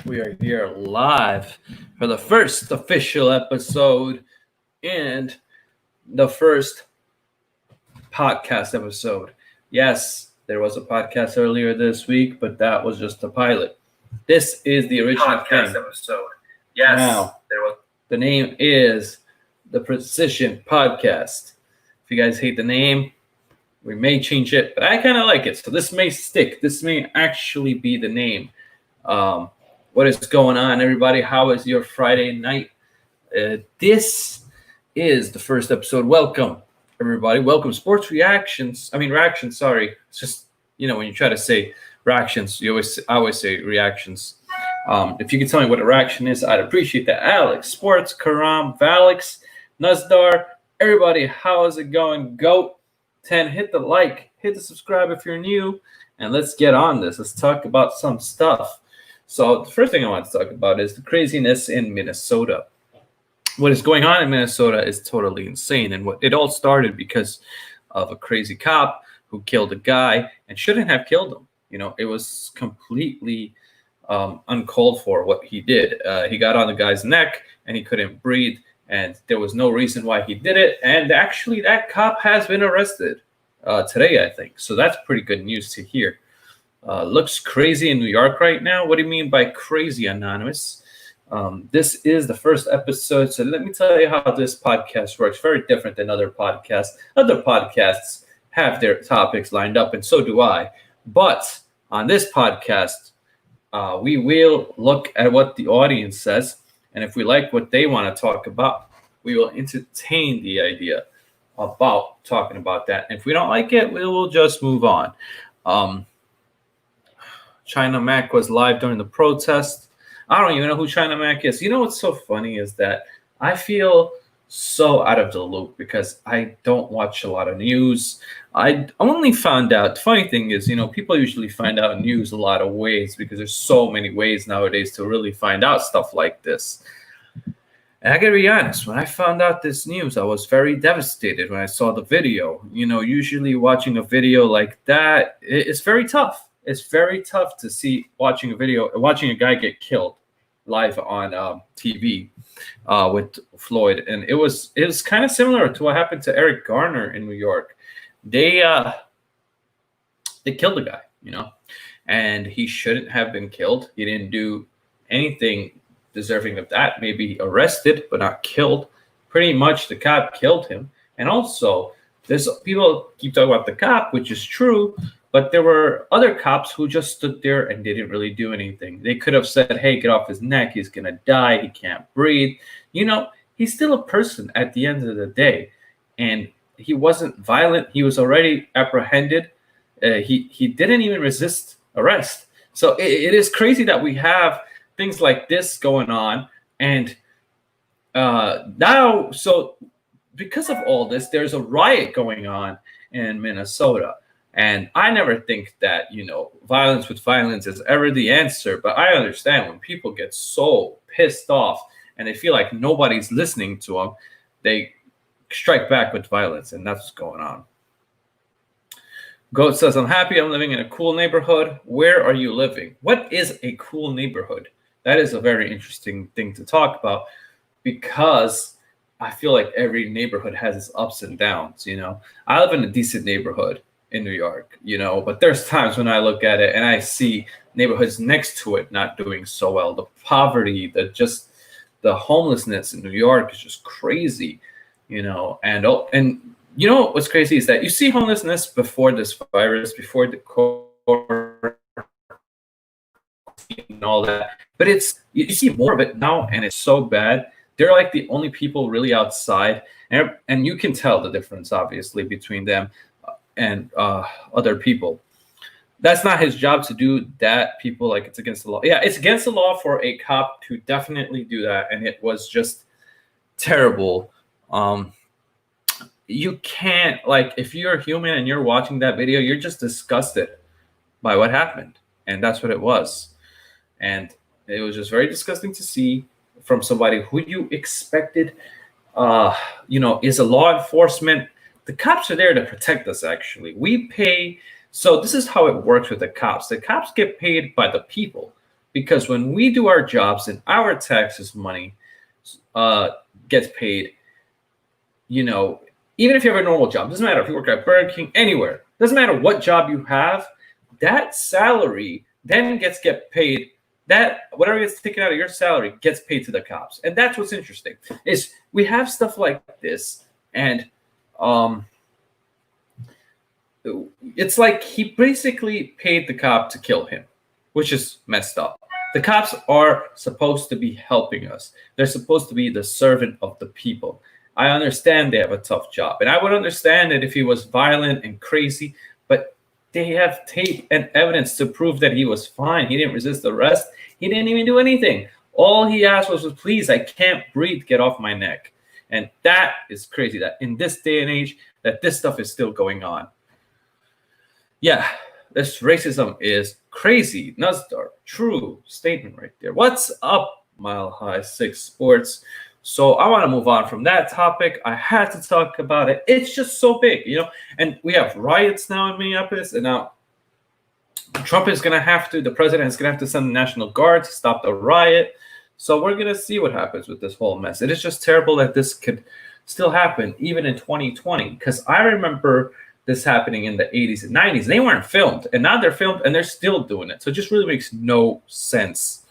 We are here live for the first official episode and the first podcast episode. Yes, there was a podcast earlier this week, but that was just a pilot. This is the original podcast thing. episode. Yes, Now, the name is the Precision Podcast. If you guys hate the name, we may change it, but I kind of like it. So this may stick. This may actually be the name. What is going on, everybody? How is your Friday night? This is the first episode. Welcome, everybody. Welcome, Sports Reactions. Reactions. Sorry, it's just when you try to say reactions, I always say reactions. If you can tell me what a reaction is, I'd appreciate that. Alex, Sports, Karam, Valix, Nazdar, everybody, how is it going? Goat 10, hit the like, hit the subscribe if you're new, and let's get on this. Let's talk about some stuff. So the first thing I want to talk about is the craziness in Minnesota. What is going on in Minnesota is totally insane. And it all started because of a crazy cop who killed a guy and shouldn't have killed him. It was completely uncalled for what he did. He got on the guy's neck and he couldn't breathe. And there was no reason why he did it. And actually, that cop has been arrested today, I think. So that's pretty good news to hear. Looks crazy in New York right now. What do you mean by crazy, Anonymous? This is the first episode, so let me tell you how this podcast works. Very different than other podcasts. Other podcasts have their topics lined up, and so do I. But on this podcast, we will look at what the audience says, and if we like what they want to talk about, we will entertain the idea about talking about that. And if we don't like it, we will just move on. China Mac was live during the protest. I don't even know who China Mac is. You know what's so funny is that I feel so out of the loop because I don't watch a lot of news. I only found out, the funny thing is, people usually find out news a lot of ways because there's so many ways nowadays to really find out stuff like this. And I gotta be honest, when I found out this news, I was very devastated when I saw the video. Usually watching a video like that, it's very tough. It's very tough to see watching a guy get killed live on TV with Floyd, and it was kind of similar to what happened to Eric Garner in New York. They killed the guy, and he shouldn't have been killed. He didn't do anything deserving of that. Maybe arrested, but not killed. Pretty much, the cop killed him, and also there's people keep talking about the cop, which is true. But there were other cops who just stood there and didn't really do anything. They could have said, hey, get off his neck. He's going to die. He can't breathe. He's still a person at the end of the day. And he wasn't violent. He was already apprehended. He didn't even resist arrest. So it is crazy that we have things like this going on. And now, so because of all this, there's a riot going on in Minnesota. And I never think that, violence with violence is ever the answer. But I understand when people get so pissed off and they feel like nobody's listening to them, they strike back with violence. And that's what's going on. Goat says, I'm happy I'm living in a cool neighborhood. Where are you living? What is a cool neighborhood? That is a very interesting thing to talk about because I feel like every neighborhood has its ups and downs. I live in a decent neighborhood in New York, but there's times when I look at it and I see neighborhoods next to it not doing so well. The poverty, the homelessness in New York is just crazy, and what's crazy is that you see homelessness before this virus, before the COVID and all that, but you see more of it now and it's so bad. They're like the only people really outside, and you can tell the difference obviously between them and other people. That's not his job to do that. People like it's against the law. Yeah, it's against the law for a cop to definitely do that, and it was just terrible. You can't, if you're human and you're watching that video, you're just disgusted by what happened, and that's what it was. And it was just very disgusting to see from somebody who you expected, is a law enforcement. The cops are there to protect us, actually. We pay. So this is how it works with the cops. The cops get paid by the people. because when we do our jobs and our taxes money gets paid, even if you have a normal job, doesn't matter if you work at Burger King, anywhere, doesn't matter what job you have, that salary then gets paid. That whatever gets taken out of your salary gets paid to the cops. And that's what's interesting is we have stuff like this, and it's like he basically paid the cop to kill him, which is messed up. The cops are supposed to be helping us. They're supposed to be the servant of the people. I understand they have a tough job, and I would understand it if he was violent and crazy, but they have tape and evidence to prove that he was fine. He didn't resist arrest. He didn't even do anything. All he asked was, please, I can't breathe, get off my neck. And that is crazy that in this day and age that this stuff is still going on. Yeah, this racism is crazy. Nazdar, true statement right there. What's up, Mile High 6 Sports? So I want to move on from that topic. I had to talk about it. It's just so big, and we have riots now in Minneapolis, and now Trump is going to have to, the president is going to have to send the National Guard to stop the riot. So we're going to see what happens with this whole mess. It is just terrible that this could still happen even in 2020, because I remember this happening in the 80s and 90s. They weren't filmed, and now they're filmed, and they're still doing it. So it just really makes no sense.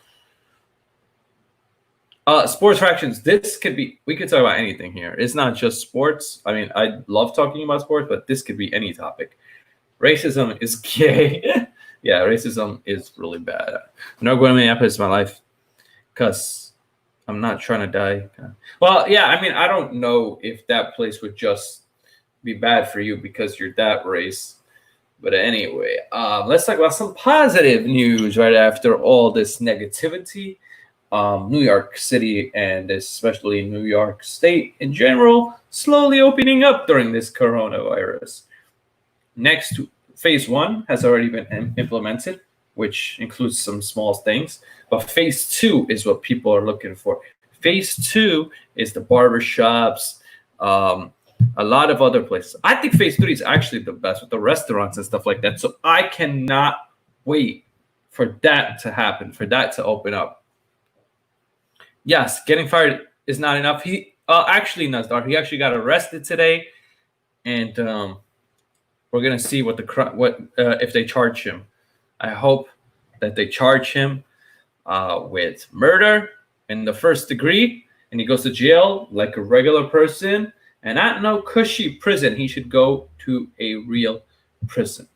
Sports fractions. We could talk about anything here. It's not just sports. I mean, I love talking about sports, but this could be any topic. Racism is gay. Yeah, racism is really bad. I'm not going to Minneapolis in my life because I'm not trying to die. Well, yeah, I mean, I don't know if that place would just be bad for you because you're that race. But anyway, let's talk about some positive news right after all this negativity. New York City and especially New York State in general slowly opening up during this coronavirus. Next, phase 1 has already been implemented, which includes some small things. But phase 2 is what people are looking for. Phase 2 is the barbershops, a lot of other places. I think phase 3 is actually the best with the restaurants and stuff like that. So I cannot wait for that to happen, for that to open up. Yes, getting fired is not enough. Actually, Nazdar, he actually got arrested today, and we're gonna see if they charge him. I hope that they charge him with murder in the first degree, and he goes to jail like a regular person, and not no cushy prison. He should go to a real prison,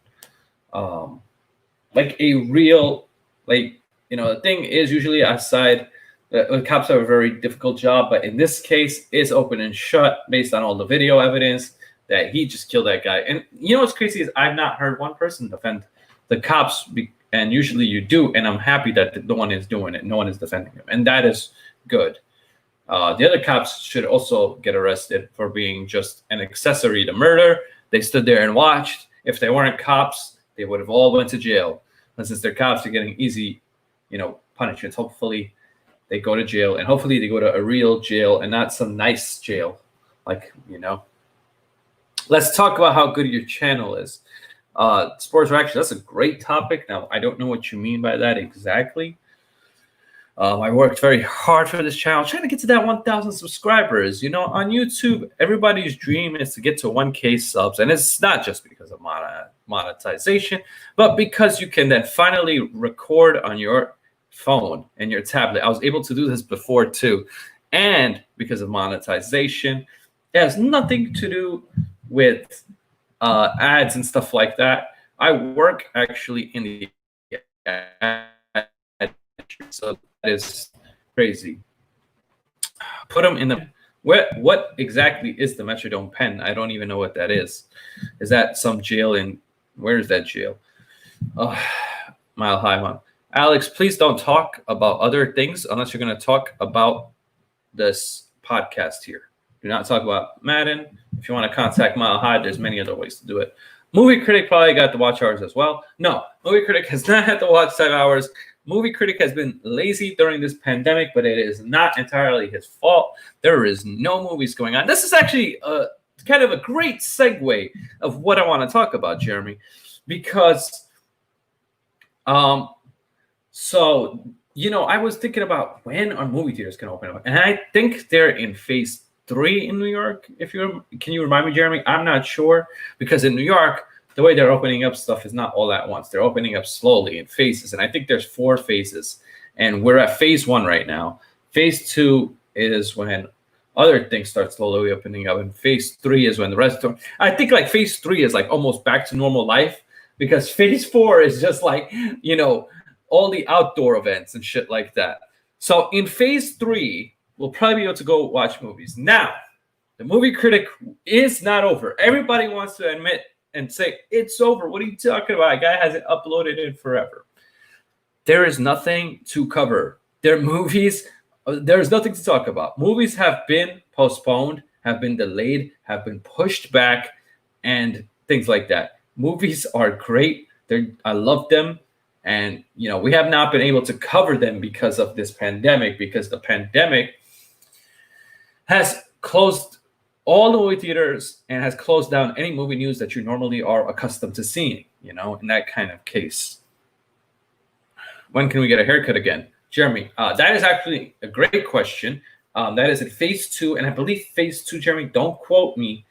like a real, the thing is usually outside. The cops have a very difficult job, but in this case, it's open and shut based on all the video evidence that he just killed that guy. And what's crazy is I've not heard one person defend the cops, and usually you do, and I'm happy that no one is doing it. No one is defending him, and that is good. The other cops should also get arrested for being just an accessory to murder. They stood there and watched. If they weren't cops, they would have all went to jail. And since they're cops, they're getting easy, punishments. Hopefully they go to jail, and hopefully they go to a real jail and not some nice jail. Let's talk about how good your channel is. Sports reaction, that's a great topic. Now, I don't know what you mean by that exactly. I worked very hard for this channel, trying to get to that 1,000 subscribers. On YouTube, everybody's dream is to get to 1K subs. And it's not just because of monetization, but because you can then finally record on your phone and your tablet. I was able to do this before too. And because of monetization, it has nothing to do with ads and stuff like that. I work actually in the ad, so that is crazy. Put them in the what exactly is the Metrodome pen? I don't even know what that is. Is that some jail where is that jail? Mile High one. Alex, please don't talk about other things unless you're going to talk about this podcast here. Do not talk about Madden. If you want to contact Mile High, there's many other ways to do it. Movie Critic probably got the watch hours as well. No, Movie Critic has not had the watch time hours. Movie Critic has been lazy during this pandemic, but it is not entirely his fault. There is no movies going on. This is actually kind of a great segue of what I want to talk about, Jeremy, because So, I was thinking about when are movie theaters going to open up, and I think they're in phase 3 in New York. Can you remind me, Jeremy? I'm not sure, because in New York, the way they're opening up stuff is not all at once. They're opening up slowly in phases, and I think there's 4 phases, and we're at phase 1 right now. Phase 2 is when other things start slowly opening up, and phase 3 is when the rest of. I think like phase 3 is like almost back to normal life, because phase 4 is just like all the outdoor events and shit like that. So in phase 3, we'll probably be able to go watch movies. Now, the movie critic is not over. Everybody wants to admit and say, it's over. What are you talking about? A guy hasn't uploaded it forever. There is nothing to cover. There's nothing to talk about. Movies have been postponed, have been delayed, have been pushed back, and things like that. Movies are great. I love them. And, we have not been able to cover them because of this pandemic, because the pandemic has closed all the movie theaters and has closed down any movie news that you normally are accustomed to seeing, in that kind of case. When can we get a haircut again? Jeremy, that is actually a great question. That is in phase 2. And I believe phase 2, Jeremy, don't quote me,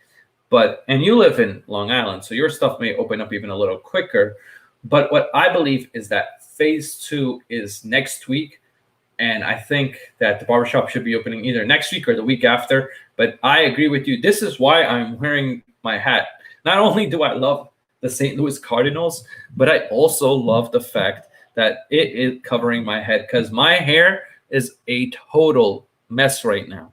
and you live in Long Island, so your stuff may open up even a little quicker. But what I believe is that phase 2 is next week. And I think that the barbershop should be opening either next week or the week after. But I agree with you. This is why I'm wearing my hat. Not only do I love the St. Louis Cardinals, but I also love the fact that it is covering my head, because my hair is a total mess right now.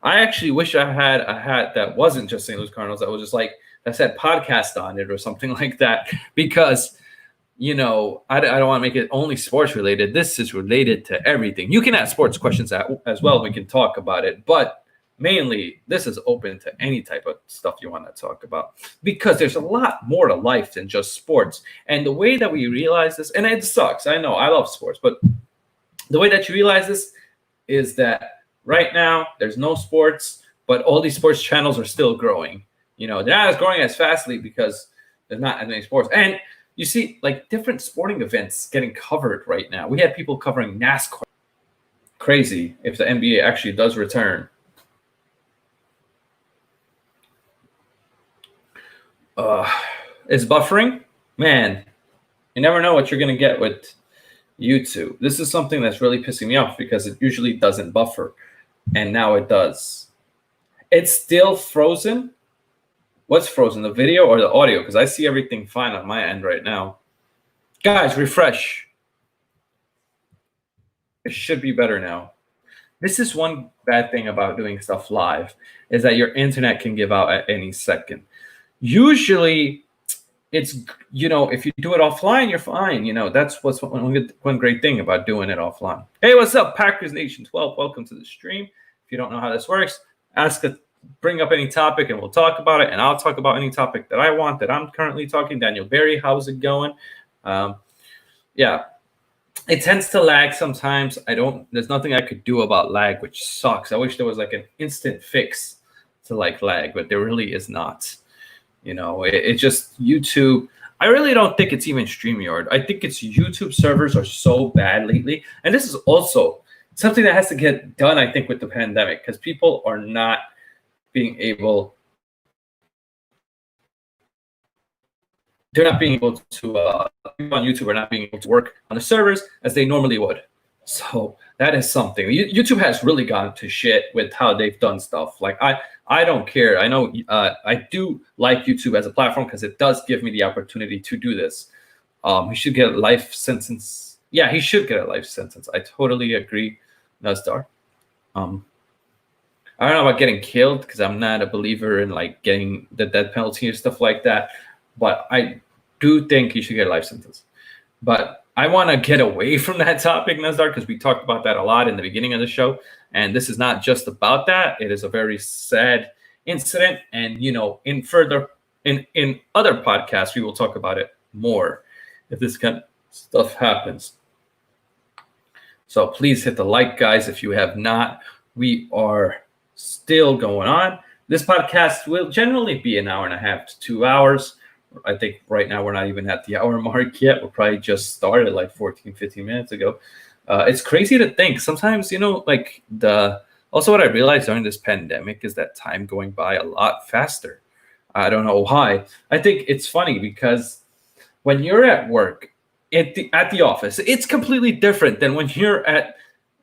I actually wish I had a hat that wasn't just St. Louis Cardinals. That was just like, that said podcast on it or something like that, because I don't want to make it only sports related. This is related to everything. You can ask sports questions as well. We can talk about it, but mainly this is open to any type of stuff you want to talk about, because there's a lot more to life than just sports. And the way that we realize this, and it sucks, I know, I love sports, but the way that you realize this is that right now there's no sports, but all these sports channels are still growing. They're not as growing as fastly because there's not as many sports. And you see, like, different sporting events getting covered right now. We had people covering NASCAR. Crazy if the NBA actually does return. Is buffering? Man, you never know what you're going to get with YouTube. This is something that's really pissing me off, because it usually doesn't buffer. And now it does. It's still frozen. What's frozen, the video or the audio? Because I see everything fine on my end right now. Guys, refresh. It should be better now. This is one bad thing about doing stuff live, is that your internet can give out at any second. Usually, it's, if you do it offline, you're fine. That's what's one great thing about doing it offline. Hey, what's up, Packers Nation 12? Welcome to the stream. If you don't know how this works, bring up any topic and we'll talk about it, and I'll talk about any topic that I want, that I'm currently talking. Daniel Berry, how's it going? Yeah, it tends to lag sometimes. There's nothing I could do about lag, which sucks. I wish there was like an instant fix to like lag, but there really is not. It's just YouTube. I really don't think it's even StreamYard. I think it's YouTube servers are so bad lately. And this is also something that has to get done, I think, with the pandemic, because people are not being able, they're not being able to, people on YouTube are not being able to work on the servers as they normally would. So that is something. YouTube has really gone to shit with how they've done stuff. Like, I don't care. I know I do like YouTube as a platform, because it does give me the opportunity to do this. He should get a life sentence. Yeah, he should get a life sentence. I totally agree, Nazdar. I don't know about getting killed, because I'm not a believer in like getting the death penalty or stuff like that. But I do think he should get a life sentence. But I want to get away from that topic, Nazdar, because we talked about that a lot in the beginning of the show. And this is not just about that. It is a very sad incident. And, in other podcasts, we will talk about it more if this kind of stuff happens. So please hit the like, guys, if you have not. We are still going on. This podcast will generally be an hour and a half to 2 hours. I think right now we're not even at the hour mark yet. We're probably just started like 14, 15 minutes ago. It's crazy to think. Sometimes, like also what I realized during this pandemic is that time going by a lot faster. I don't know why. I think it's funny because when you're at work at the office, it's completely different than when you're at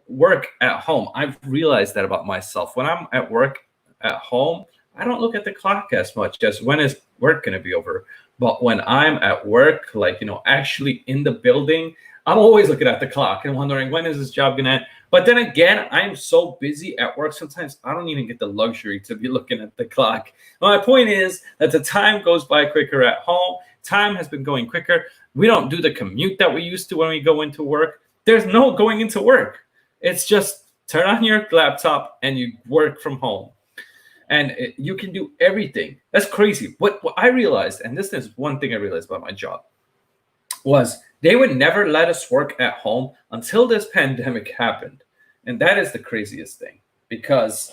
work at home. I've realized that about myself. When I'm at work at home, I don't look at the clock as much as when is work going to be over. But when I'm at work, like, actually in the building, I'm always looking at the clock and wondering when is this job going to end. But then again, I'm so busy at work, sometimes I don't even get the luxury to be looking at the clock. My point is that the time goes by quicker at home. Time has been going quicker. We don't do the commute that we used to when we go into work. There's no going into work. It's just turn on your laptop and you work from home. And you can do everything. That's crazy. What I realized, and this is one thing I realized about my job, was they would never let us work at home until this pandemic happened. And that is the craziest thing, because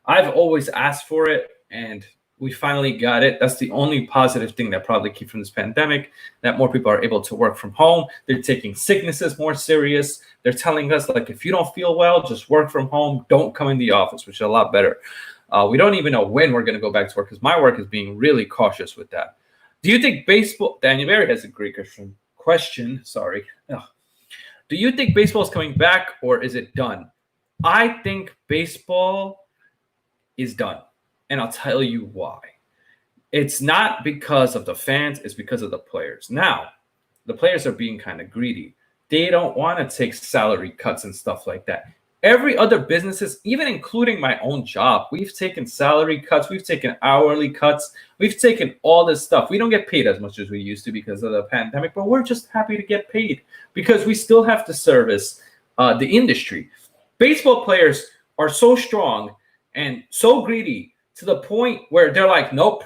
I've always asked for it and we finally got it. That's the only positive thing that probably came from this pandemic, that more people are able to work from home. They're taking sicknesses more serious. They're telling us, like, if you don't feel well, just work from home. Don't come in the office, which is a lot better. We don't even know when we're going to go back to work, because my work is being really cautious with that. Do you think baseball, Daniel Berry has a great question. Sorry. Ugh. Do you think baseball is coming back, or is it done? I think baseball is done. And I'll tell you why. It's not because of the fans, it's because of the players. Now, the players are being kind of greedy. They don't want to take salary cuts and stuff like that. Every other businesses, even including my own job, we've taken salary cuts, we've taken hourly cuts, we've taken all this stuff. We don't get paid as much as we used to because of the pandemic, but we're just happy to get paid because we still have to service the industry. Baseball players are so strong and so greedy to the point where they're like, nope,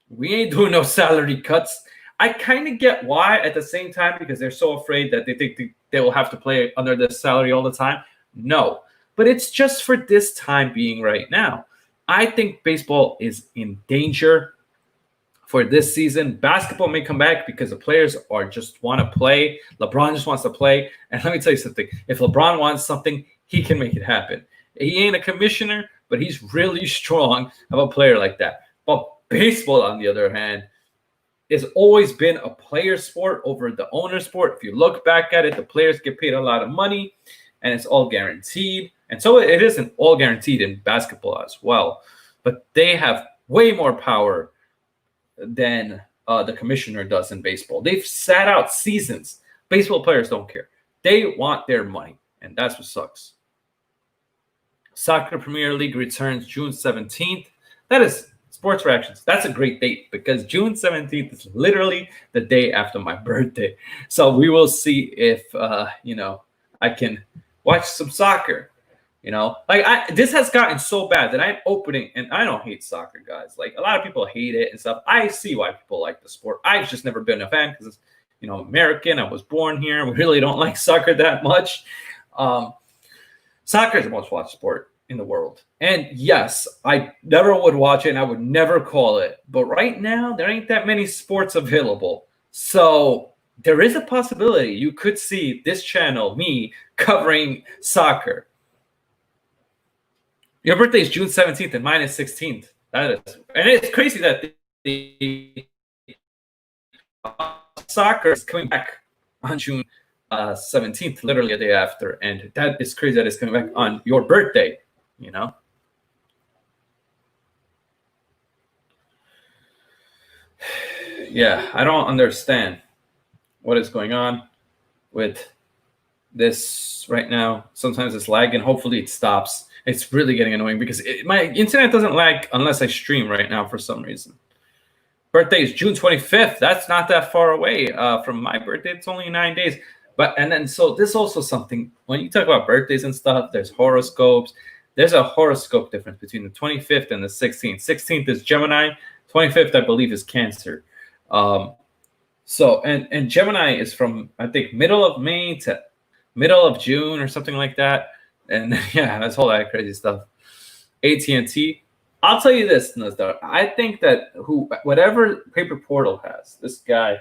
we ain't doing no salary cuts. I kind of get why at the same time, because they're so afraid that they think they will have to play under this salary all the time. No, but it's just for this time being right now. I think baseball is in danger for this season. Basketball may come back because the players are just want to play. LeBron just wants to play. And let me tell you something. If LeBron wants something, he can make it happen. He ain't a commissioner, but he's really strong of a player like that. But baseball, on the other hand, has always been a player sport over the owner sport. If you look back at it, the players get paid a lot of money, and it's all guaranteed. And so it isn't all guaranteed in basketball as well. But they have way more power than the commissioner does in baseball. They've sat out seasons. Baseball players don't care. They want their money, and that's what sucks. Soccer Premier League returns June 17th. That is Sports Reactions. That's a great date because June 17th is literally the day after my birthday. So we will see if, I can watch some soccer. This has gotten so bad that I'm opening, and I don't hate soccer, guys. Like, a lot of people hate it and stuff. I see why people like the sport. I've just never been a fan because it's, American. I was born here. We really don't like soccer that much. Soccer is the most watched sport in the world. And yes, I never would watch it and I would never call it. But right now, there ain't that many sports available. So there is a possibility you could see this channel, me, covering soccer. Your birthday is June 17th and mine is 16th. That is, and it's crazy that the soccer is coming back on June 17th, literally a day after, and that is crazy that it's coming back on your birthday. Yeah, I don't understand what is going on with this right now. Sometimes it's lagging. Hopefully it stops. It's really getting annoying because my internet doesn't lag unless I stream right now for some reason. Birthday is June 25th. That's not that far away from my birthday. It's only 9 days. So this is also something, when you talk about birthdays and stuff, there's horoscopes. There's a horoscope difference between the 25th and the 16th. 16th is Gemini. 25th, I believe, is Cancer. And Gemini is from, I think, middle of May to middle of June or something like that. And yeah, that's all that crazy stuff. AT&T I'll tell you this, Nazdar. I think that whatever Paper Portal has, this guy,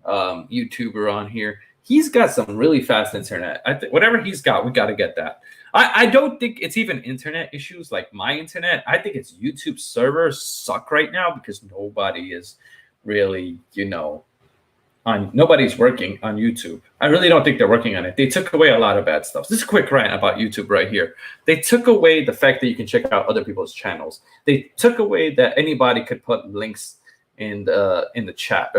YouTuber on here, he's got some really fast internet. I think whatever he's got, we got to get that. I don't think it's even internet issues like my internet. I think it's YouTube servers suck right now because nobody is really, nobody's working on YouTube. I really don't think they're working on it. They took away a lot of bad stuff. This is a quick rant about YouTube right here. They took away the fact that you can check out other people's channels. They took away that anybody could put links in the chat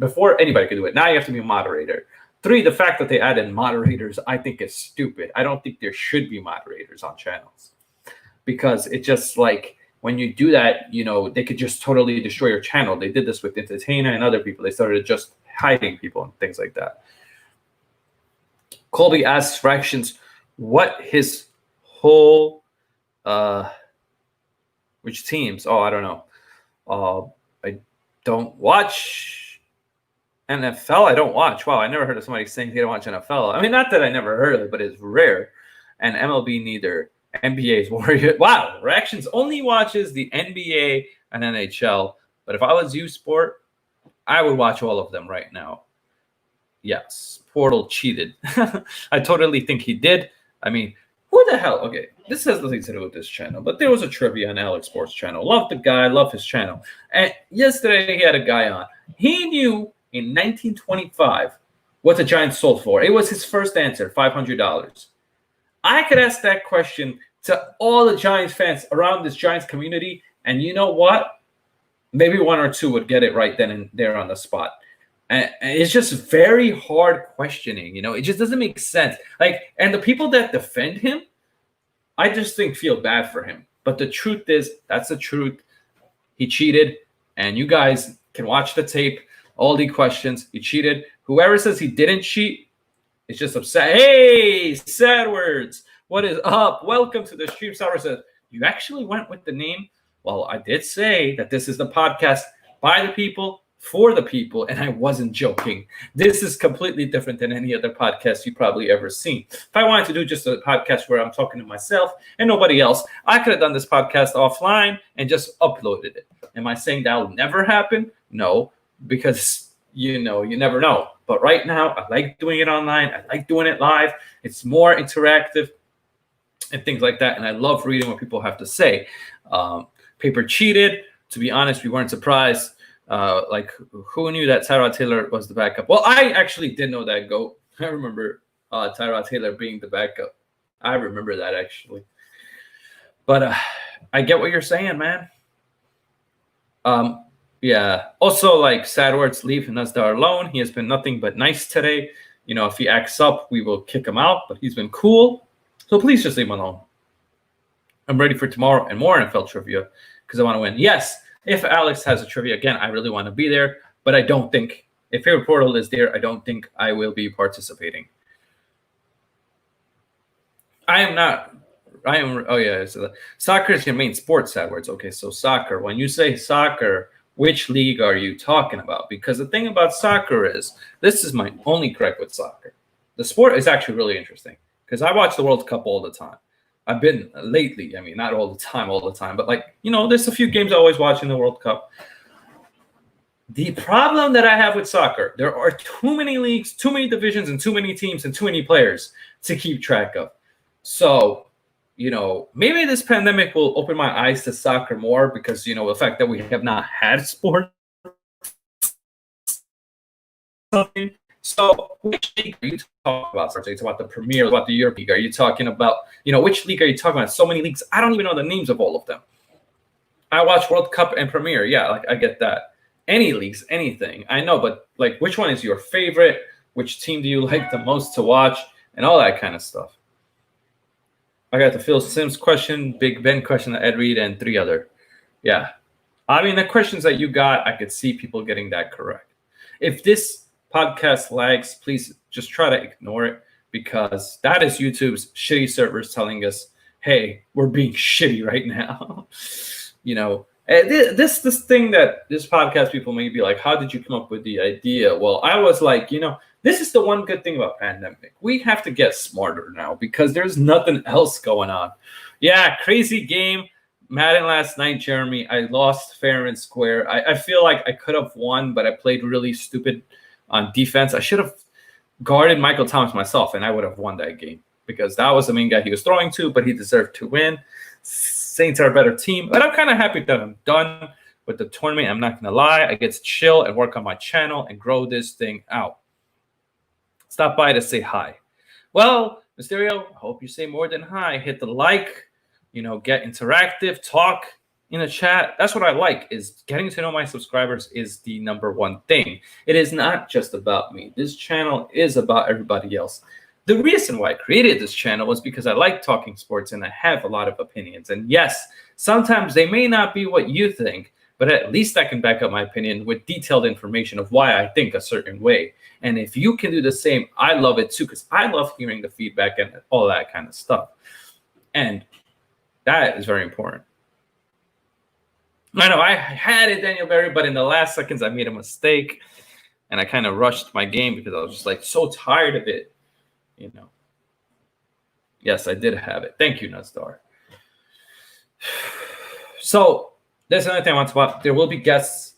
before anybody could do it. Now you have to be a moderator. 3, the fact that they added moderators, I think is stupid. I don't think there should be moderators on channels because it just like when you do that, they could just totally destroy your channel. They did this with Entertainer and other people. They started just hiding people and things like that. Colby asks Fractions what his whole which teams? Oh, I don't know. I don't watch NFL. I don't watch. Wow, I never heard of somebody saying they don't watch NFL. I mean, not that I never heard of it, but it's rare. And MLB neither. NBA is Warrior. Wow, Reactions only watches the NBA and NHL. But if I was you, Sport, I would watch all of them right now. Yes, Portal cheated. I totally think he did. I mean, who the hell? Okay, this has nothing to do with this channel, but there was a trivia on Alex Sports channel. Love the guy, love his channel. And yesterday he had a guy on. He knew in 1925 what the Giants sold for. It was his first answer, $500. I could ask that question to all the Giants fans around this Giants community, and you know what? Maybe 1 or 2 would get it right then and there on the spot. And it's just very hard questioning, It just doesn't make sense. And the people that defend him, I just feel bad for him. But the truth is, that's the truth. He cheated, and you guys can watch the tape. All the questions, he cheated. Whoever says he didn't cheat is just upset. Hey, Sad Words, what is up? Welcome to the stream. Sour says, you actually went with the name? Well, I did say that this is the podcast by the people, for the people, and I wasn't joking. This is completely different than any other podcast you've probably ever seen. If I wanted to do just a podcast where I'm talking to myself and nobody else, I could have done this podcast offline and just uploaded it. Am I saying that will never happen? No, because, you never know. But right now, I like doing it online. I like doing it live. It's more interactive and things like that, and I love reading what people have to say. Paper cheated. To be honest, we weren't surprised. Who knew that Tyrod Taylor was the backup? Well, I actually did know that, GOAT. I remember Tyrod Taylor being the backup. I remember that, actually. But I get what you're saying, man. Yeah. Also, Sad Words, leave Nazdar alone. He has been nothing but nice today. If he acts up, we will kick him out. But he's been cool. So please just leave him alone. I'm ready for tomorrow and more NFL trivia because I want to win. Yes. If Alex has a trivia, again, I really want to be there, but I don't think, if Favorite Portal is there, I don't think I will be participating. So soccer is your main sport, Sad Words. Okay, so soccer. When you say soccer, which league are you talking about? Because the thing about soccer is, this is my only gripe with soccer. The sport is actually really interesting because I watch the World Cup all the time. I've been lately, not all the time, but there's a few games I always watch in the World Cup. The problem that I have with soccer, there are too many leagues, too many divisions, and too many teams and too many players to keep track of. So, maybe this pandemic will open my eyes to soccer more because, the fact that we have not had sport. So, which league are you talking about? Are you talking about the Premier, about the Europe League? Are you talking about, which league are you talking about? So many leagues. I don't even know the names of all of them. I watch World Cup and Premier. Yeah, I get that. Any leagues, anything. I know, but which one is your favorite? Which team do you like the most to watch? And all that kind of stuff. I got the Phil Sims question, Big Ben question, Ed Reed, and 3 other. Yeah. The questions that you got, I could see people getting that correct. If this podcast lags, please just try to ignore it because that is YouTube's shitty servers telling us, hey, we're being shitty right now. This thing that this podcast people may be like, how did you come up with the idea? Well, I was like, this is the one good thing about pandemic. We have to get smarter now because there's nothing else going on. Yeah, crazy game. Madden last night, Jeremy. I lost fair and square. I feel like I could have won, but I played really stupid on defense. I should have guarded Michael Thomas myself, and I would have won that game because that was the main guy he was throwing to, but he deserved to win. Saints are a better team, but I'm kind of happy that I'm done with the tournament. I'm not going to lie. I get to chill and work on my channel and grow this thing out. Stop by to say hi. Well, Mysterio, I hope you say more than hi. Hit the like, get interactive, talk in the chat. That's what I like, is getting to know my subscribers is the number one thing. It is not just about me. This channel is about everybody else. The reason why I created this channel was because I like talking sports and I have a lot of opinions. And yes, sometimes they may not be what you think, but at least I can back up my opinion with detailed information of why I think a certain way. And if you can do the same, I love it too, because I love hearing the feedback and all that kind of stuff. And that is very important. I know I had it, Daniel Berry, but in the last seconds I made a mistake and I kind of rushed my game because I was just like so tired of it. Yes, I did have it. Thank you, Nutstar. So there's another thing I want to talk about. There will be guests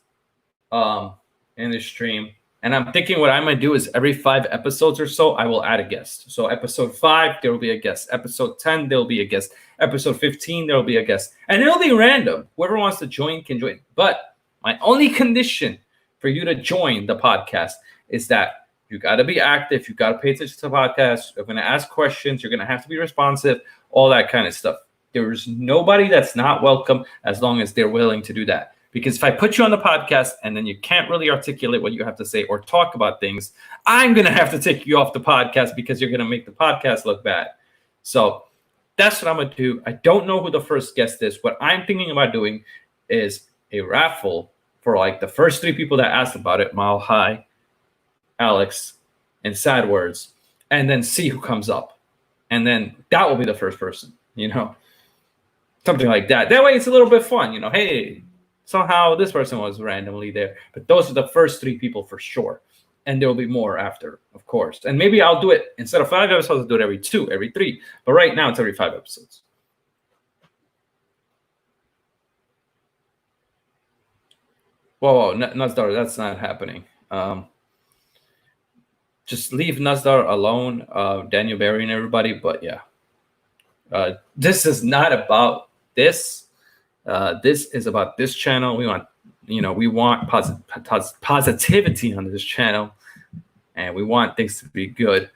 in this stream. And I'm thinking what I'm going to do is every 5 episodes or so, I will add a guest. So episode 5, there will be a guest. Episode 10, there will be a guest. Episode 15, there will be a guest. And it'll be random. Whoever wants to join can join. But my only condition for you to join the podcast is that you got to be active. You got to pay attention to the podcast. You're going to ask questions. You're going to have to be responsive, all that kind of stuff. There's nobody that's not welcome as long as they're willing to do that. Because if I put you on the podcast and then you can't really articulate what you have to say or talk about things, I'm going to have to take you off the podcast because you're going to make the podcast look bad. So that's what I'm going to do. I don't know who the first guest is. What I'm thinking about doing is a raffle for like the first 3 people that asked about it, Mile High, Alex, and Sad Words, and then see who comes up. And then that will be the first person, something like that. That way it's a little bit fun, hey, somehow this person was randomly there. But those are the first 3 people for sure. And there will be more after, of course. And maybe I'll do it instead of 5 episodes, I'll do it every 2, every 3. But right now it's every 5 episodes. Whoa, Nutsdar, that's not happening. Just leave Nutsdar alone, Daniel Berry and everybody. But yeah, this is not about this. This is about this channel. We want positivity on this channel, and we want things to be good.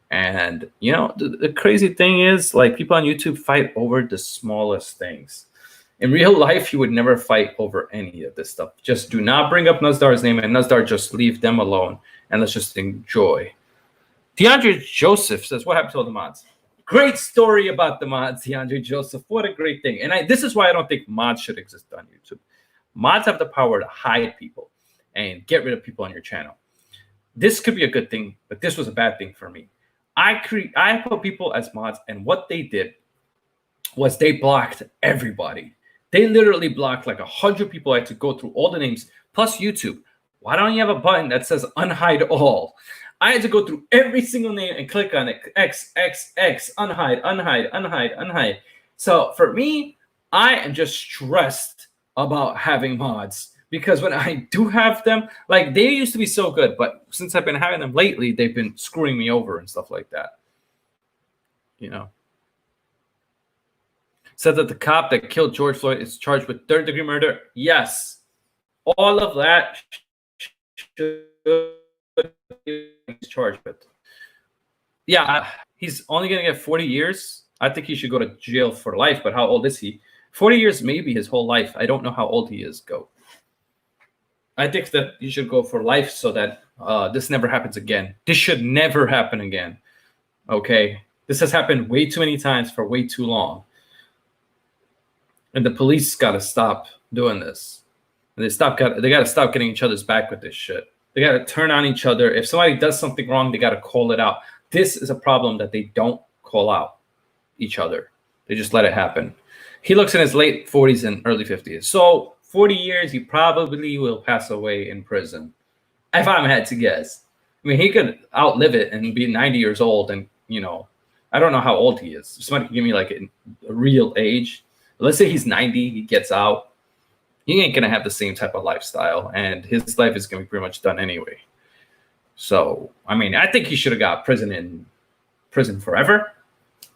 And the crazy thing is, like, people on YouTube fight over the smallest things. In real life, you would never fight over any of this stuff. Just do not bring up Nutsdar's name, and Nutsdar, just leave them alone, and let's just enjoy. DeAndre Joseph says, what happened to all the mods? Great story about the mods, DeAndre Joseph. What a great thing. And this is why I don't think mods should exist on YouTube. Mods have the power to hide people and get rid of people on your channel. This could be a good thing, but this was a bad thing for me. I put people as mods, and what they did was they blocked everybody. They literally blocked like 100 people. I had to go through all the names, plus YouTube. Why don't you have a button that says unhide all? I had to go through every single name and click on it. X, unhide, unhide, unhide, unhide. So for me, I am just stressed about having mods because when I do have them, like, they used to be so good, but since I've been having them lately, they've been screwing me over and stuff like that. Said that the cop that killed George Floyd is charged with 3rd-degree murder. Yes. All of that should be charged with. Yeah, he's only going to get 40 years. I think he should go to jail for life, but how old is he? 40 years, maybe his whole life. I don't know how old he is, Go. I think that he should go for life so that this never happens again. This should never happen again. Okay? This has happened way too many times for way too long. And the police got to stop doing this. And they got to stop getting each other's back with this shit. They got to turn on each other. If somebody does something wrong, they got to call it out. This is a problem that they don't call out each other. They just let it happen. He looks in his late 40s and early 50s. So 40 years, he probably will pass away in prison. If I'm had to guess. I mean, he could outlive it and be 90 years old. And, I don't know how old he is. Somebody can give me like a real age. let's say he's 90, he gets out, he ain't gonna have the same type of lifestyle, and his life is gonna be pretty much done anyway. So, I mean, I think he should have got prison forever.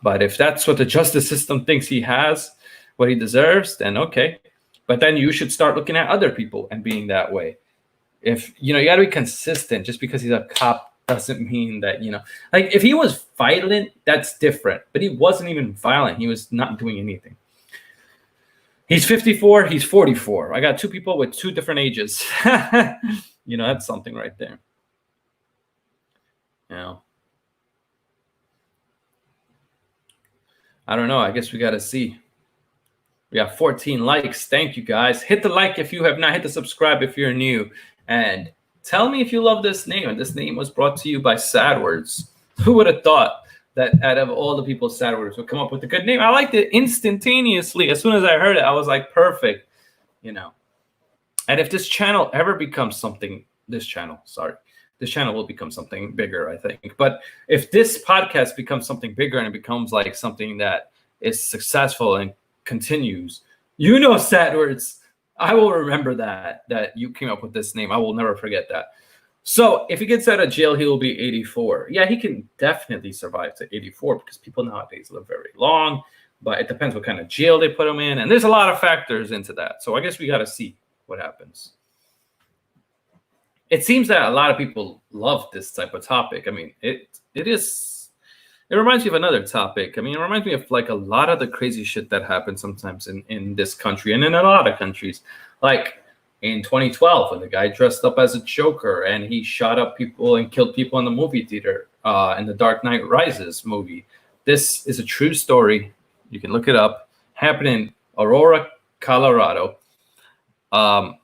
But if that's what the justice system thinks he has, what he deserves, then okay. But then you should start looking at other people and being that way. If you got to be consistent. Just because he's a cop doesn't mean that like if he was violent, that's different. But he wasn't even violent. He was not doing anything. He's 54. He's 44. I got two people with two different ages. That's something right there. I don't know. I guess we got to see. We got 14 likes. Thank you, guys. Hit the like if you have not. Hit the subscribe if you're new. And tell me if you love this name. And this name was brought to you by SadWords. Who would have thought that out of all the people, SadWords would come up with a good name? I liked it instantaneously. As soon as I heard it, I was like, perfect. And if this channel ever becomes something, this channel will become something bigger, I think. But if this podcast becomes something bigger and it becomes like something that is successful and continues, SadWords, I will remember that you came up with this name. I will never forget that. So if he gets out of jail, he will be 84. Yeah, he can definitely survive to 84 because people nowadays live very long. But it depends what kind of jail they put him in. And there's a lot of factors into that. So I guess we got to see what happens. It seems that a lot of people love this type of topic. I mean, it reminds me of another topic. I mean, it reminds me of like a lot of the crazy shit that happens sometimes in this country and in a lot of countries. Like in 2012, when the guy dressed up as a Joker and he shot up people and killed people in the movie theater in the Dark Knight Rises movie. This is a true story. You can look it up. Happened in Aurora, Colorado. A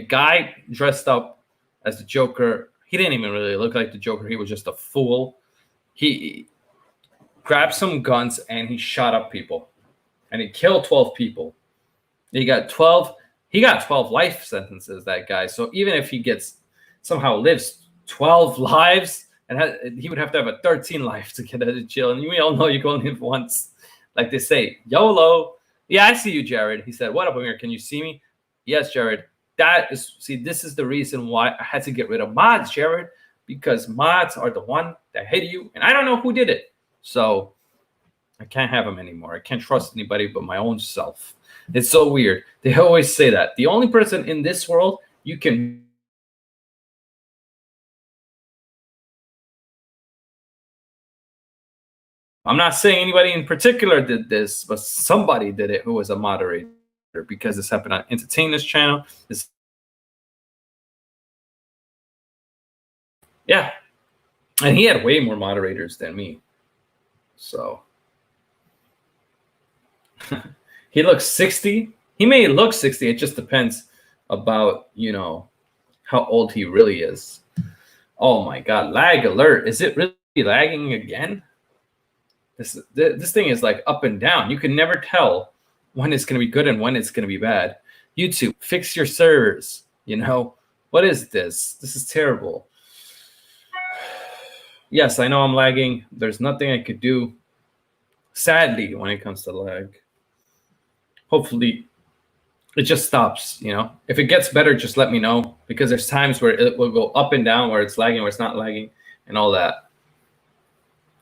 guy dressed up as the Joker. He didn't even really look like the Joker. He was just a fool. He grabbed some guns and he shot up people. And he killed 12 people. He got 12 life sentences, that guy. So even if he somehow lives 12 lives, and he would have to have a 13 life to get out of jail. And we all know you can only live once. Like they say, YOLO. Yeah, I see you, Jared. He said, what up, Amir? Can you see me? Yes, Jared. This is the reason why I had to get rid of mods, Jared, because mods are the one that hit you, and I don't know who did it. So I can't have them anymore. I can't trust anybody but my own self. It's so weird. They always say that. The only person in this world you can... I'm not saying anybody in particular did this, but somebody did it who was a moderator, because this happened on Entertainment's channel. Yeah. And he had way more moderators than me. So he looks 60. He may look 60. It just depends about, how old he really is. Oh my God. Lag alert. Is it really lagging again? This thing is like up and down. You can never tell when it's going to be good and when it's going to be bad. YouTube, fix your servers. What is this? This is terrible. Yes, I know I'm lagging. There's nothing I could do, sadly, when it comes to lag. Hopefully, it just stops, If it gets better, just let me know, because there's times where it will go up and down, where it's lagging, where it's not lagging, and all that.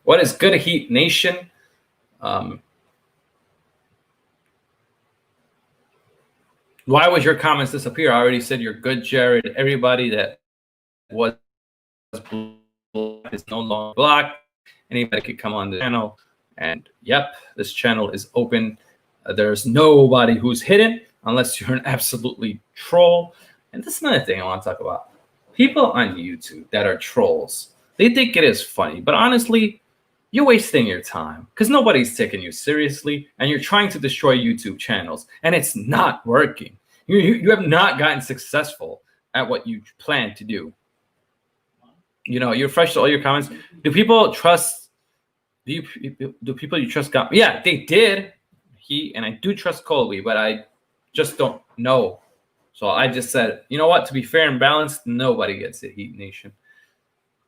What is good, Heat Nation? Why would your comments disappear? I already said you're good, Jared. Everybody that was blocked is no longer blocked. Anybody could come on the channel. And yep, this channel is open. There's nobody who's hidden unless you're an absolutely troll. And this is another thing I want to talk about. People on YouTube that are trolls, they think it is funny. But honestly, you're wasting your time, because nobody's taking you seriously, and you're trying to destroy YouTube channels, and it's not working. You have not gotten successful at what you plan to do. You refresh all your comments. Do people trust? Do people you trust? Yeah, they did. And I do trust Colby, but I just don't know. So I just said, you know what? To be fair and balanced, nobody gets it, Heat Nation.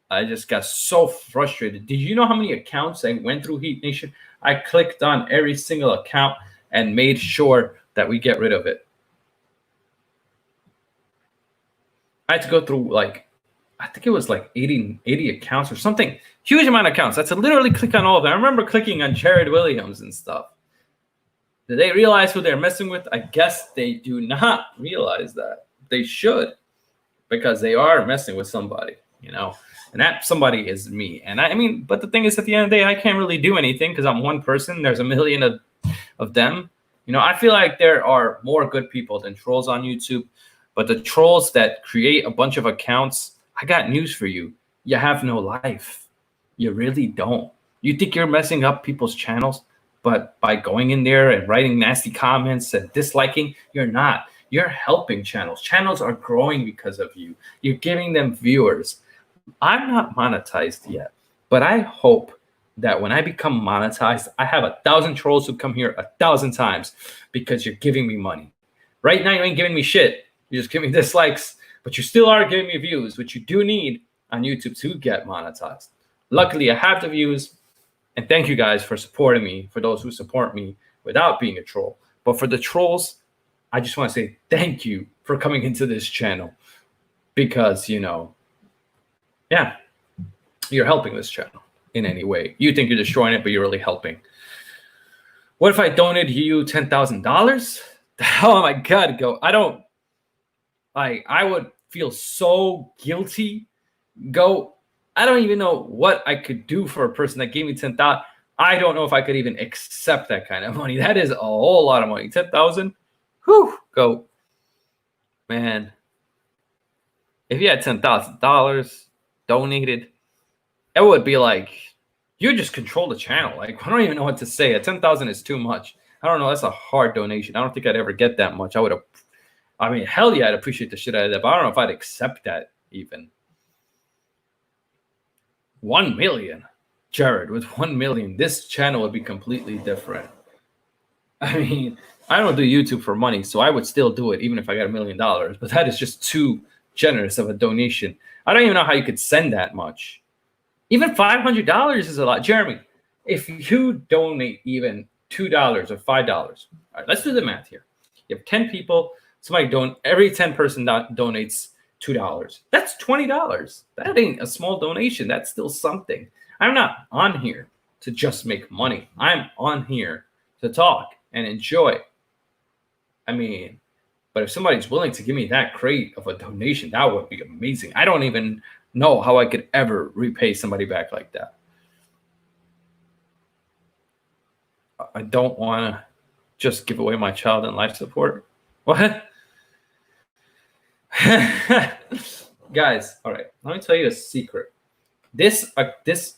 I just got so frustrated. Did you know how many accounts I went through, Heat Nation? I clicked on every single account, and made sure that we get rid of it. I had to go through like, I think it was like 80 accounts or something. Huge amount of accounts. That's to literally click on all of them. I remember clicking on Jared Williams and stuff. Did they realize who they're messing with? I guess they do not realize that. They should, because they are messing with somebody, you know, and that somebody is me. And I mean, but the thing is, at the end of the day, I can't really do anything because I'm one person. There's a million of them. You know, I feel like there are more good people than trolls on YouTube, but the trolls that create a bunch of accounts, I got news for you. You have no life. You really don't. You think you're messing up people's channels, but by going in there and writing nasty comments and disliking, you're not. You're helping channels. Channels are growing because of you. You're giving them viewers. I'm not monetized yet, but I hope that when I become monetized, I have 1,000 trolls who come here 1,000 times because you're giving me money. Right now, you ain't giving me shit. You just give me dislikes, but you still are giving me views, which you do need on YouTube to get monetized. Luckily, I have the views, and thank you guys for supporting me, for those who support me without being a troll. But for the trolls, I just want to say thank you for coming into this channel because, you know, yeah, you're helping this channel in any way. You think you're destroying it, but you're really helping. What if I donated you $10,000? Oh my God, go. I would feel so guilty. Go. I don't even know what I could do for a person that gave me 10,000. I don't know if I could even accept that kind of money. That is a whole lot of money. 10,000. Whew. Go. Man. If you had $10,000 donated, it would be like, you just control the channel. Like, I don't even know what to say. 10,000 is too much. I don't know. That's a hard donation. I don't think I'd ever get that much. I mean, hell yeah, I'd appreciate the shit out of that, but I don't know if I'd accept that even. 1 million. Jared, with 1 million, this channel would be completely different. I mean, I don't do YouTube for money, so I would still do it even if I got $1 million, but that is just too generous of a donation. I don't even know how you could send that much. Even $500 is a lot. Jeremy, if you donate even $2 or $5, all right, let's do the math here. You have 10 people, every 10 person donates $2. That's $20. That ain't a small donation. That's still something. I'm not on here to just make money. I'm on here to talk and enjoy. I mean, but if somebody's willing to give me that great of a donation, that would be amazing. I don't even know how I could ever repay somebody back like that. I don't want to just give away my child and life support. What? Guys, all right, let me tell you a secret. This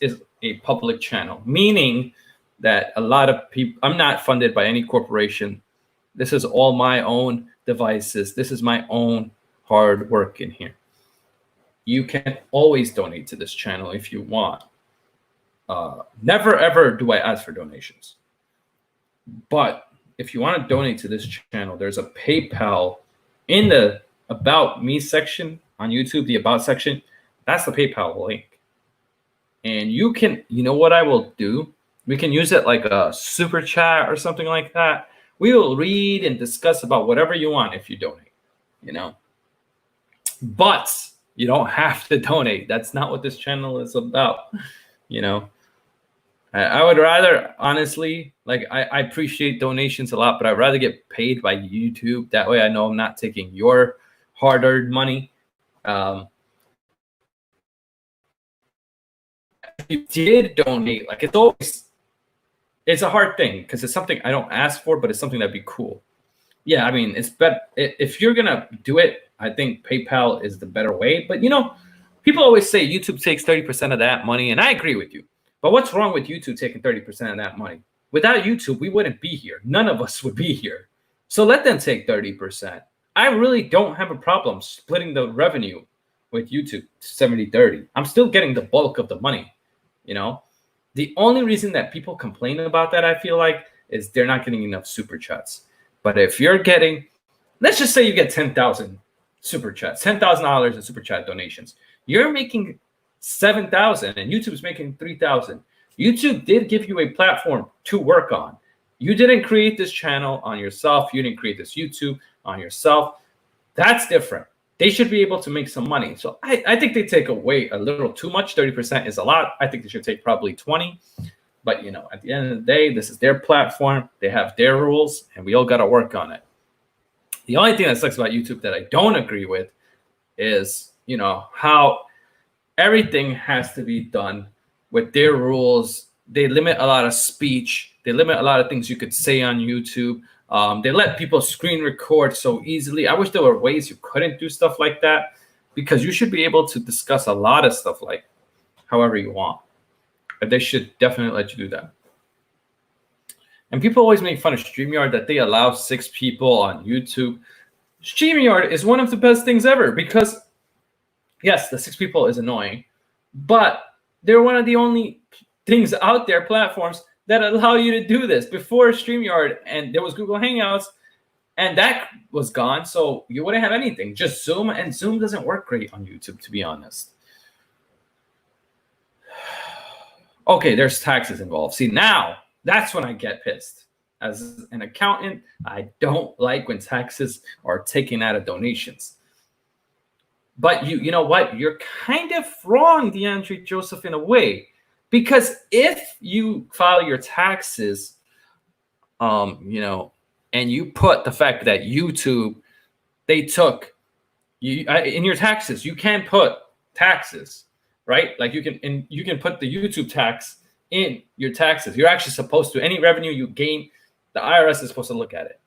is a public channel, meaning that a lot of people, I'm not funded by any corporation. This is all my own devices. This is my own hard work in here. You can always donate to this channel if you want. Never, ever do I ask for donations. But if you want to donate to this channel, there's a PayPal in the About Me section on YouTube, the About section. That's the PayPal link. And you know what I will do? We can use it like a super chat or something like that. We will read and discuss about whatever you want if you donate, you know. But you don't have to donate. That's not what this channel is about, you know. I would rather, honestly, like I appreciate donations a lot, but I'd rather get paid by YouTube. That way I know I'm not taking your hard-earned money. If you did donate, like it's a hard thing because it's something I don't ask for, but it's something that'd be cool. Yeah, I mean, it's better if you're gonna do it. I think PayPal is the better way. But you know, people always say YouTube takes 30% of that money, and I agree with you. But what's wrong with YouTube taking 30% of that money? Without YouTube, we wouldn't be here. None of us would be here. So let them take 30%. I really don't have a problem splitting the revenue with YouTube 70-30. I'm still getting the bulk of the money, you know? The only reason that people complain about that, I feel like, is they're not getting enough super chats. But if you're getting, let's just say you get 10,000 super chats, $10,000 in super chat donations. You're making 7,000 and YouTube's making 3,000. YouTube did give you a platform to work on. You didn't create this channel on yourself. You didn't create this YouTube on yourself. That's different. They should be able to make some money. So I think they take away a little too much. 30% is a lot. I think they should take probably 20. But, at the end of the day, this is their platform. They have their rules, and we all got to work on it. The only thing that sucks about YouTube that I don't agree with is, how everything has to be done with their rules. They limit a lot of speech. They limit a lot of things you could say on YouTube. They let people screen record so easily. I wish there were ways you couldn't do stuff like that, because you should be able to discuss a lot of stuff like however you want. But they should definitely let you do that. And people always make fun of StreamYard that they allow 6 people on YouTube. StreamYard is one of the best things ever because, yes, the 6 people is annoying, but they're one of the only things out there, platforms, that allow you to do this. Before StreamYard, and there was Google Hangouts, and that was gone, so you wouldn't have anything. Just Zoom, and Zoom doesn't work great on YouTube, to be honest. Okay, there's taxes involved. See, now that's when I get pissed. As an accountant, I don't like when taxes are taken out of donations. But you know what? You're kind of wrong, DeAndre Joseph, in a way. Because if you file your taxes, and you put the fact that YouTube, they took you in your taxes, you can put taxes, right? Like you can put the YouTube tax in your taxes. You're actually supposed to, any revenue you gain, the IRS is supposed to look at it.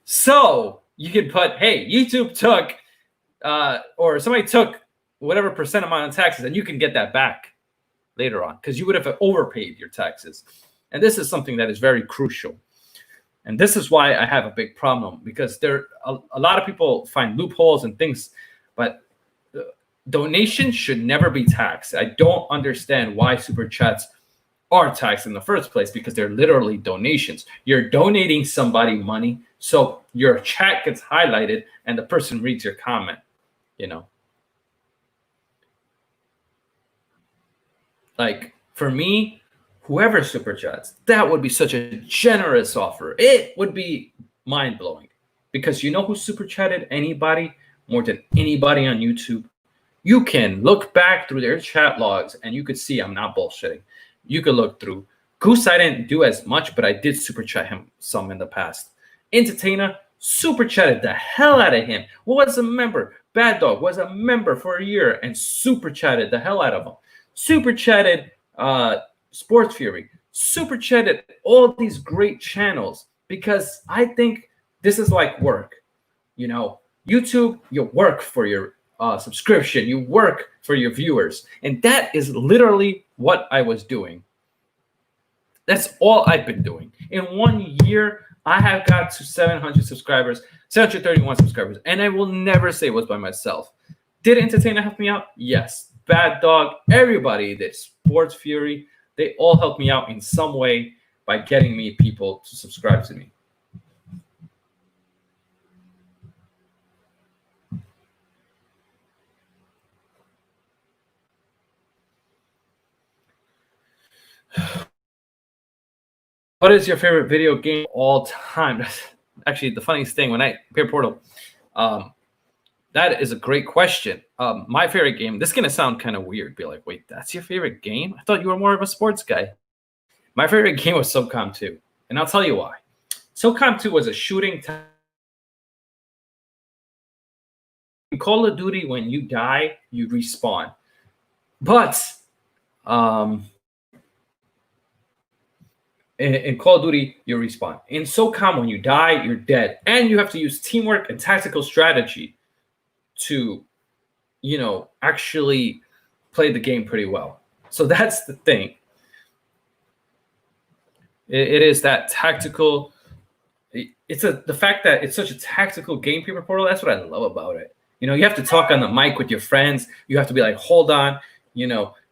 So you can put, hey, YouTube took, or somebody took whatever percent amount of taxes, and you can get that back later on, because you would have overpaid your taxes. And this is something that is very crucial. And this is why I have a big problem, because there a lot of people find loopholes and things, but donations should never be taxed. I don't understand why super chats are taxed in the first place, because they're literally donations. You're donating somebody money, so your chat gets highlighted and the person reads your comment, Like, for me, whoever super chats, that would be such a generous offer. It would be mind-blowing, because you know who super chatted anybody more than anybody on YouTube? You can look back through their chat logs, and you could see I'm not bullshitting. You could look through. Goose, I didn't do as much, but I did super chat him some in the past. Entertainer super chatted the hell out of him. Was a member. Bad Dog was a member for a year and super chatted the hell out of him. Super chatted Sports Fury. Super chatted all these great channels, because I think this is like work. YouTube, you work for your subscription. You work for your viewers. And that is literally what I was doing. That's all I've been doing. In 1 year, I have got to 700 subscribers, 731 subscribers, and I will never say it was by myself. Did Entertainer help me out? Yes. Bad Dog, everybody did. Sports Fury, they all helped me out in some way by getting me people to subscribe to me. What is your favorite video game of all time? Actually, the funniest thing, when I Player Portal, that is a great question. My favorite game, this is going to sound kind of weird. Be like, wait, that's your favorite game? I thought you were more of a sports guy. My favorite game was SOCOM 2, and I'll tell you why. SOCOM 2 was a shooting time. In Call of Duty, when you die, you respawn. But in Call of Duty, you respawn. In SOCOM, when you die, you're dead. And you have to use teamwork and tactical strategy to, actually play the game pretty well. So that's the thing. It is that tactical. It's the fact that it's such a tactical game, Paper Portal. That's what I love about it. You have to talk on the mic with your friends. You have to be like, hold on,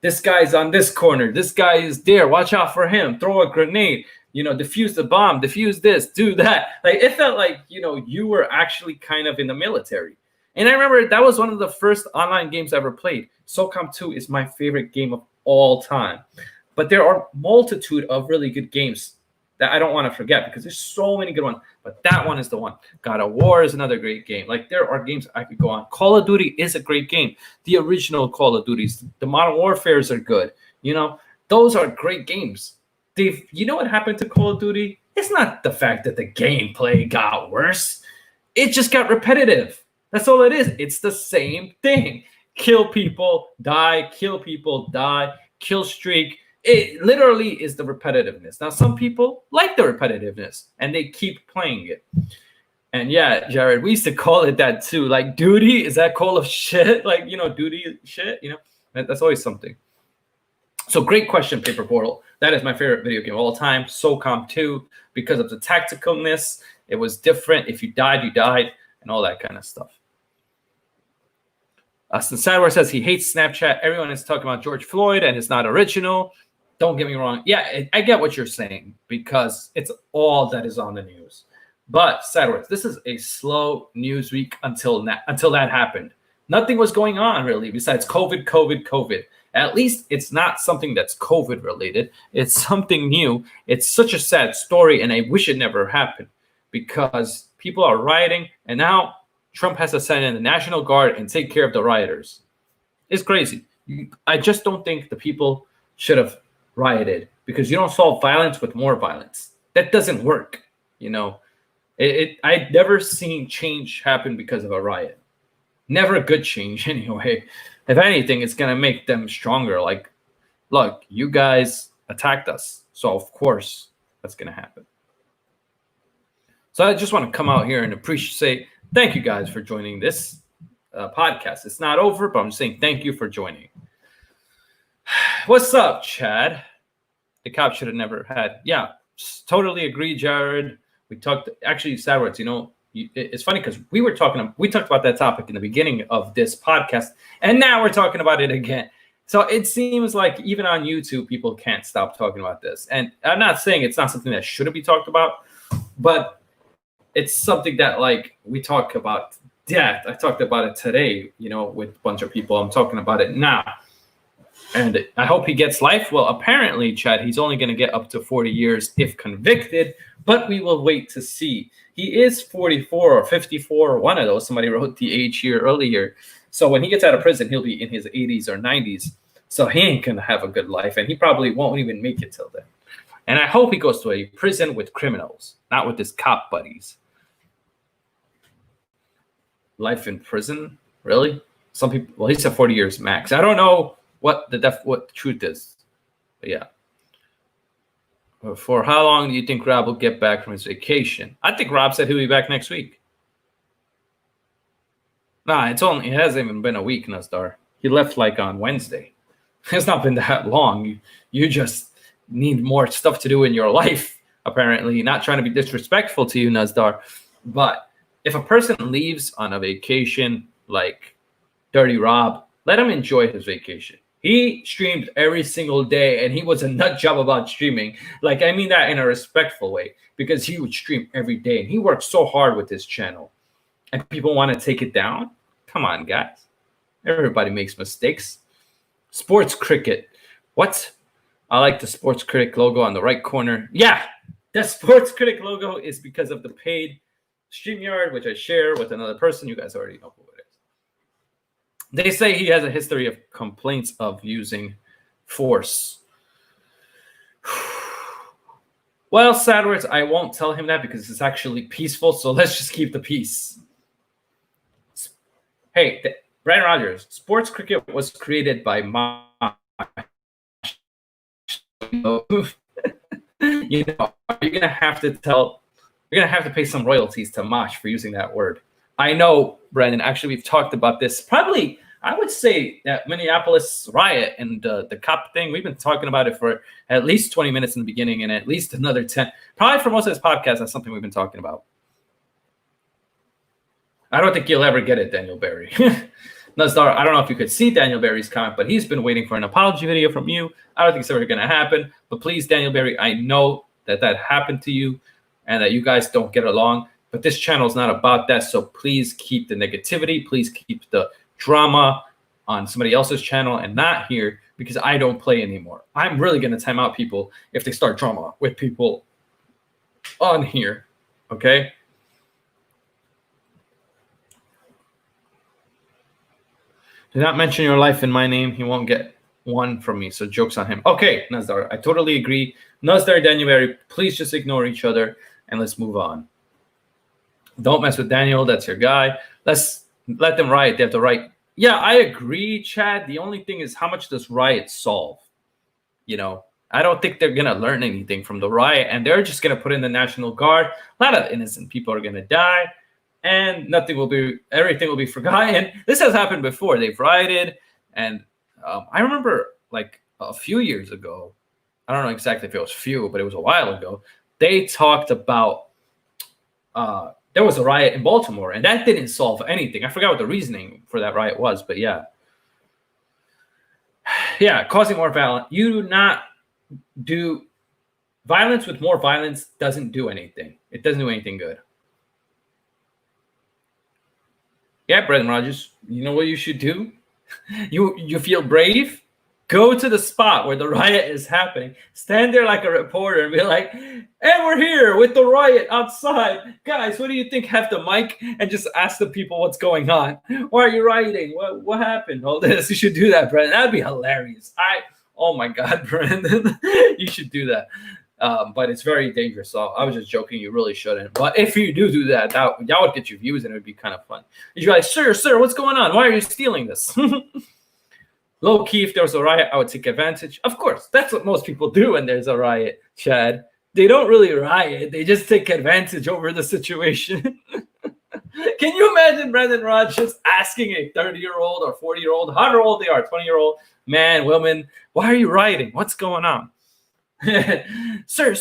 this guy's on this corner. This guy is there. Watch out for him. Throw a grenade. Defuse the bomb. Defuse this. Do that. Like, it felt like, you were actually kind of in the military. And I remember that was one of the first online games I ever played. SOCOM 2 is my favorite game of all time. But there are multitude of really good games that I don't want to forget because there's so many good ones. But that one is the one. God of War is another great game. Like there are games I could go on. Call of Duty is a great game. The original Call of Duties, the Modern Warfares are good. You know, those are great games. You know what happened to Call of Duty? It's not the fact that the gameplay got worse. It just got repetitive. That's all it is. It's the same thing. Kill people, die, kill people, die, kill streak. It literally is the repetitiveness. Now, some people like the repetitiveness and they keep playing it. And yeah, Jared, we used to call it that too. Like duty, is that call of shit? Like, you know, duty shit, you know, that's always something. So great question, Paper Portal. That is my favorite video game of all time. SOCOM 2, because of the tacticalness. It was different. If you died, and all that kind of stuff. Austin Sadwar says he hates Snapchat. Everyone is talking about George Floyd and it's not original. Don't get me wrong. Yeah, I get what you're saying because it's all that is on the news. But Sadwar, this is a slow news week until that happened. Nothing was going on really besides COVID. At least it's not something that's COVID related. It's something new. It's such a sad story and I wish it never happened because people are rioting and now Trump has to send in the National Guard and take care of the rioters. It's crazy. I just don't think the people should have rioted because you don't solve violence with more violence. That doesn't work. You know, I've never seen change happen because of a riot. Never a good change anyway. If anything, it's going to make them stronger. Like, look, you guys attacked us. So, of course, that's going to happen. So I just want to come out here and say thank you guys for joining this podcast. It's not over, but I'm saying thank you for joining. What's up, Chad? The cop should have never had. Yeah, totally agree, Jared. We talked, actually, Sadwards, you know, it's funny because we talked about that topic in the beginning of this podcast, and now we're talking about it again. So it seems like even on YouTube, people can't stop talking about this. And I'm not saying it's not something that shouldn't be talked about, but it's something that, like, we talk about death. I talked about it today, you know, with a bunch of people. I'm talking about it now. And I hope he gets life. Well, apparently, Chad, he's only going to get up to 40 years if convicted, but we will wait to see. He is 44 or 54 or one of those. Somebody wrote the age here earlier. So when he gets out of prison, he'll be in his 80s or 90s. So he ain't going to have a good life, and he probably won't even make it till then. And I hope he goes to a prison with criminals, not with his cop buddies. Life in prison? Really? Some people, well, he said 40 years max. I don't know what the truth is. But yeah. For how long do you think Rob will get back from his vacation? I think Rob said he'll be back next week. Nah, it hasn't even been a week, Nazdar. He left like on Wednesday. It's not been that long. You just need more stuff to do in your life, apparently. Not trying to be disrespectful to you, Nazdar. But if a person leaves on a vacation like Dirty Rob, let him enjoy his vacation. He streamed every single day, and he was a nut job about streaming. Like, I mean that in a respectful way, because he would stream every day, and he worked so hard with his channel. And people want to take it down? Come on, guys. Everybody makes mistakes. Sports Cricket. What? I like the Sports Critic logo on the right corner. Yeah, the Sports Critic logo is because of the paid StreamYard, which I share with another person. You guys already know who it is. They say he has a history of complaints of using force. Well, Sadwards, I won't tell him that because it's actually peaceful, so let's just keep the peace. Hey, Brandon Rogers, Sports Cricket was created by Mosh. You know, you're gonna have to pay some royalties to Mosh for using that word. I know, Brandon. Actually, we've talked about this. Probably, I would say that Minneapolis riot and the cop thing. We've been talking about it for at least 20 minutes in the beginning, and at least another 10. Probably for most of this podcast, that's something we've been talking about. I don't think you'll ever get it, Daniel Barry. Nazdar, I don't know if you could see Daniel Barry's comment, but he's been waiting for an apology video from you. I don't think it's ever going to happen. But please, Daniel Barry, I know that happened to you and that you guys don't get along. But this channel is not about that. So please keep the negativity. Please keep the drama on somebody else's channel and not here, because I don't play anymore. I'm really going to time out people if they start drama with people on here. Okay. Do not mention your life in my name. He won't get one from me. So joke's on him. Okay, Nazdar, I totally agree. Nazdar, January, please just ignore each other and let's move on. Don't mess with Daniel. That's your guy. Let's let them riot. They have the right. Yeah, I agree, Chad. The only thing is, how much does riot solve? You know, I don't think they're going to learn anything from the riot, and they're just going to put in the National Guard. A lot of innocent people are going to die, and everything will be forgotten. This has happened before. They've rioted, and I remember like a few years ago, I don't know exactly if it was few, but it was a while ago, they talked about there was a riot in Baltimore, and that didn't solve anything. I forgot what the reasoning for that riot was, but yeah. Yeah, causing more violence. You do not do violence with more violence doesn't do anything. It doesn't do anything good. Yeah, Brendan Rodgers, you know what you should do? You feel brave? Go to the spot where the riot is happening. Stand there like a reporter and be like, and we're here with the riot outside. Guys, what do you think? Have the mic and just ask the people what's going on. Why are you rioting? What happened? All this. You should do that, Brendan. That'd be hilarious. Oh my God, Brendan. You should do that. But it's very dangerous. So I was just joking. You really shouldn't. But if you do that, that would get you views and it would be kind of fun. You'd be like, sir, what's going on? Why are you stealing this? Low key, if there was a riot, I would take advantage. Of course, that's what most people do when there's a riot, Chad. They don't really riot. They just take advantage over the situation. Can you imagine Brendan Rodgers just asking a 30-year-old or 40-year-old, however old they are, 20-year-old man, woman, why are you rioting? What's going on? Sir,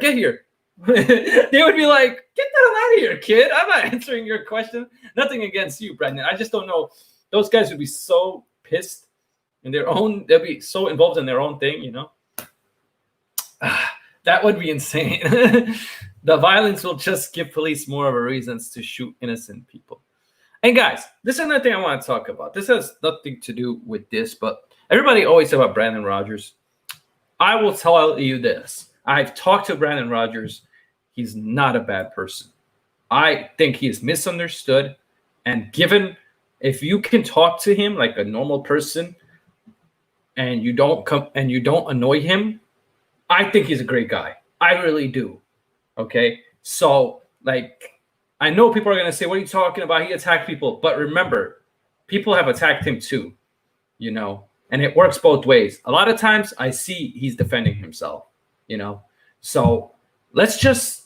get here. They would be like, get the hell out of here, kid. I'm not answering your question. Nothing against you, Brendan. I just don't know. Those guys would be so pissed in their own, they'll be so involved in their own thing, you know. That would be insane. The violence will just give police more of a reasons to shoot innocent people. And guys, this is another thing I want to talk about. This has nothing to do with this, but everybody always says about Brendan Rodgers. I will tell you this. I've talked to Brendan Rodgers. He's not a bad person. I think he is misunderstood. And given, if you can talk to him like a normal person, and you don't annoy him, I think he's a great guy. I really do. Okay. So like, I know people are going to say, what are you talking about? He attacked people. But remember, people have attacked him too, you know, and it works both ways. A lot of times I see he's defending himself, you know, so let's just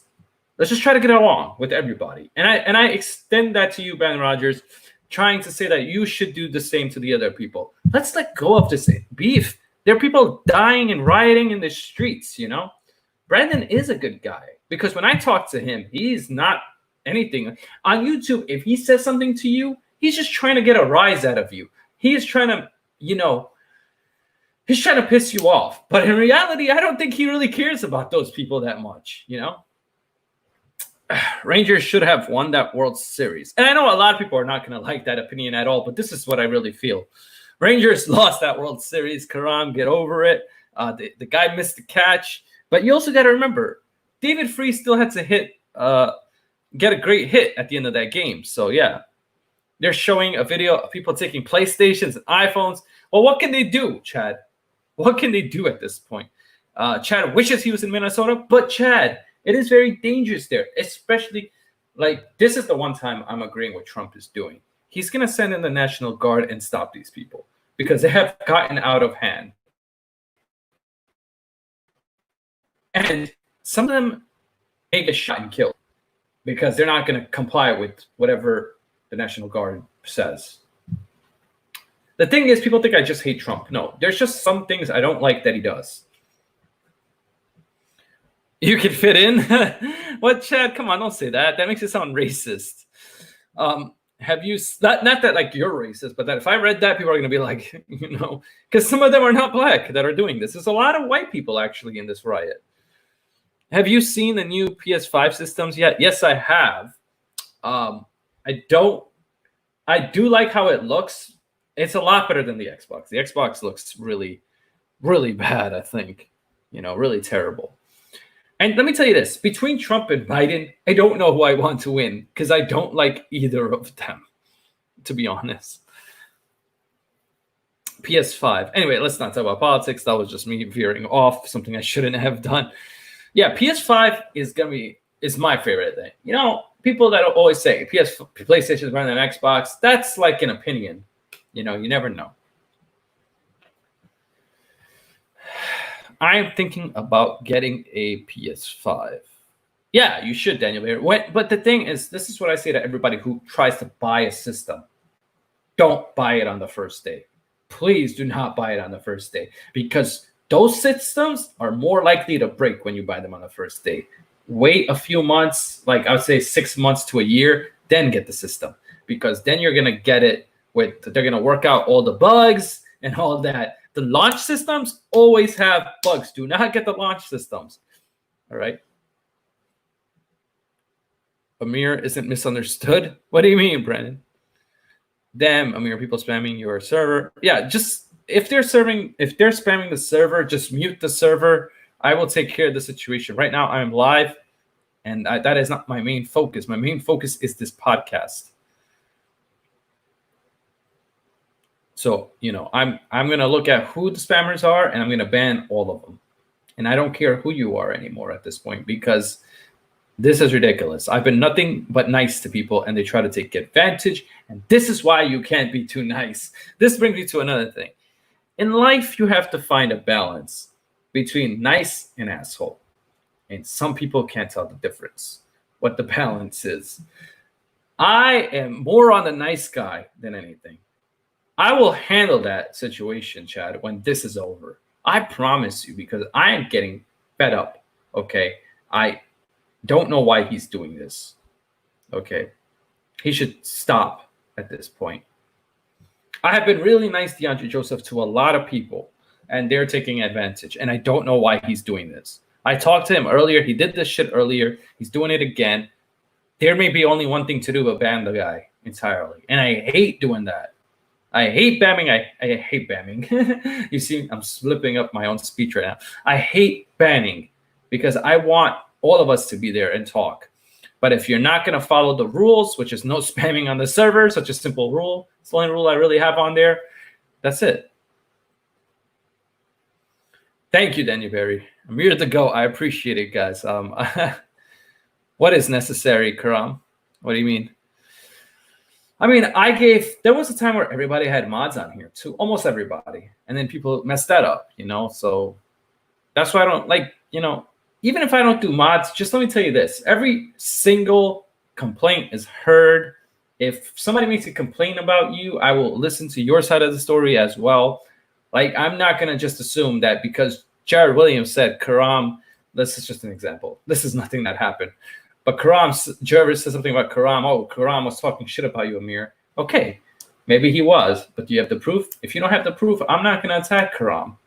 try to get along with everybody. And I extend that to you, Ben Rodgers, trying to say that you should do the same to the other people. Let's let go of this beef. There are people dying and rioting in the streets, you know. Brendan is a good guy because when I talk to him, he's not anything. On YouTube, if he says something to you, he's just trying to get a rise out of you. He is trying to, you know, he's trying to piss you off. But in reality, I don't think he really cares about those people that much, you know. Rangers should have won that World Series. And I know a lot of people are not going to like that opinion at all, but this is what I really feel. Rangers lost that World Series. Karam, get over it. The guy missed the catch. But you also got to remember, David Freese still had to get a great hit at the end of that game. So, yeah, they're showing a video of people taking PlayStations and iPhones. Well, what can they do, Chad? What can they do at this point? Chad wishes he was in Minnesota, but Chad, it is very dangerous there, especially like this is the one time I'm agreeing what Trump is doing. He's going to send in the National Guard and stop these people because they have gotten out of hand. And some of them may get shot and killed because they're not going to comply with whatever the National Guard says. The thing is, people think I just hate Trump. No, there's just some things I don't like that he does. You can fit in? What, Chad? Come on, don't say that. That makes it sound racist. Have you, not that like you're racist, but that if I read that, people are going to be like, you know, because some of them are not black that are doing this. There's a lot of white people actually in this riot. Have you seen the new PS5 systems yet? Yes, I have. I do like how it looks. It's a lot better than the Xbox. The Xbox looks really, really bad, I think. You know, really terrible. And let me tell you this, between Trump and Biden, I don't know who I want to win because I don't like either of them, to be honest. PS5. Anyway, let's not talk about politics. That was just me veering off, something I shouldn't have done. Yeah, PS5 is my favorite thing. You know, people that always say PlayStation is better than Xbox, that's like an opinion. You know, you never know. I'm thinking about getting a PS5. Yeah, you should, Daniel. But the thing is, this is what I say to everybody who tries to buy a system. Don't buy it on the first day. Please do not buy it on the first day because those systems are more likely to break when you buy them on the first day. Wait a few months, like I would say 6 months to a year, then get the system because then you're going to get it they're going to work out all the bugs and all that. The launch systems always have bugs. Do not get the launch systems. All right. Amir isn't misunderstood. What do you mean, Brandon? Damn, Amir, people spamming your server. Yeah, just if they're spamming the server, just mute the server. I will take care of the situation. Right now, I'm live, and that is not my main focus. My main focus is this podcast. So, you know, I'm going to look at who the spammers are, and I'm going to ban all of them. And I don't care who you are anymore at this point because this is ridiculous. I've been nothing but nice to people, and they try to take advantage. And this is why you can't be too nice. This brings me to another thing. In life, you have to find a balance between nice and asshole. And some people can't tell the difference, what the balance is. I am more on the nice guy than anything. I will handle that situation, Chad, when this is over. I promise you, because I am getting fed up, okay? I don't know why he's doing this, okay? He should stop at this point. I have been really nice, DeAndre Joseph, to a lot of people, and they're taking advantage, and I don't know why he's doing this. I talked to him earlier. He did this shit earlier. He's doing it again. There may be only one thing to do but ban the guy entirely, and I hate doing that. I hate banning. I hate banning. You see, I'm slipping up my own speech right now. I hate banning because I want all of us to be there and talk. But if you're not going to follow the rules, which is no spamming on the server, such a simple rule, it's the only rule I really have on there, that's it. Thank you, Daniel Berry. I'm here to go. I appreciate it, guys. What is necessary, Karam? What do you mean? I mean, there was a time where everybody had mods on here too, almost everybody. And then people messed that up, you know? So that's why I don't like, you know, even if I don't do mods, just let me tell you this. Every single complaint is heard. If somebody makes a complaint about you, I will listen to your side of the story as well. Like, I'm not going to just assume that because Jared Williams said, Karam, this is just an example. This is nothing that happened. But Jervis said something about Karam. Oh, Karam was talking shit about you, Amir. Okay, maybe he was, but do you have the proof? If you don't have the proof, I'm not going to attack Karam,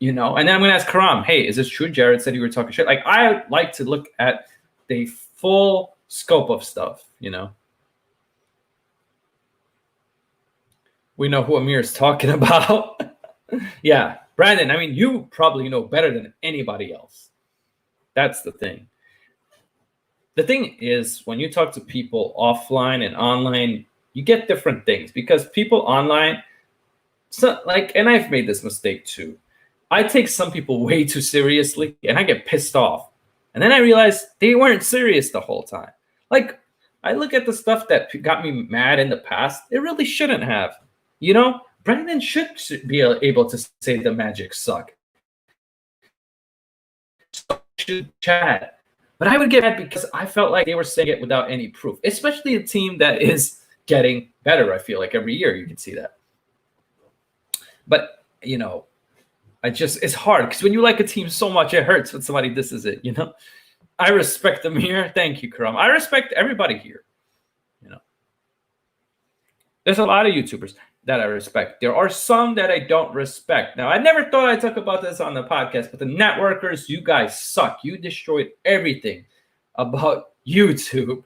you know? And then I'm going to ask Karam, hey, is this true? Jared said you were talking shit. Like, I like to look at the full scope of stuff, you know? We know who Amir is talking about. Yeah, Brandon, I mean, you probably know better than anybody else. That's the thing. The thing is, when you talk to people offline and online, you get different things because people online, and I've made this mistake too. I take some people way too seriously and I get pissed off. And then I realize they weren't serious the whole time. Like, I look at the stuff that got me mad in the past. It really shouldn't have. You know, Brandon should be able to say the Magic suck. So should Chad. But I would get mad because I felt like they were saying it without any proof, especially a team that is getting better. I feel like every year you can see that. But, you know, it's hard because when you like a team so much, it hurts when somebody disses it, you know? I respect them here. Thank you, Karam. I respect everybody here, you know? There's a lot of YouTubers that I respect. There are some that I don't respect. Now, I never thought I'd talk about this on the podcast, but the networkers, you guys suck. You destroyed everything about YouTube.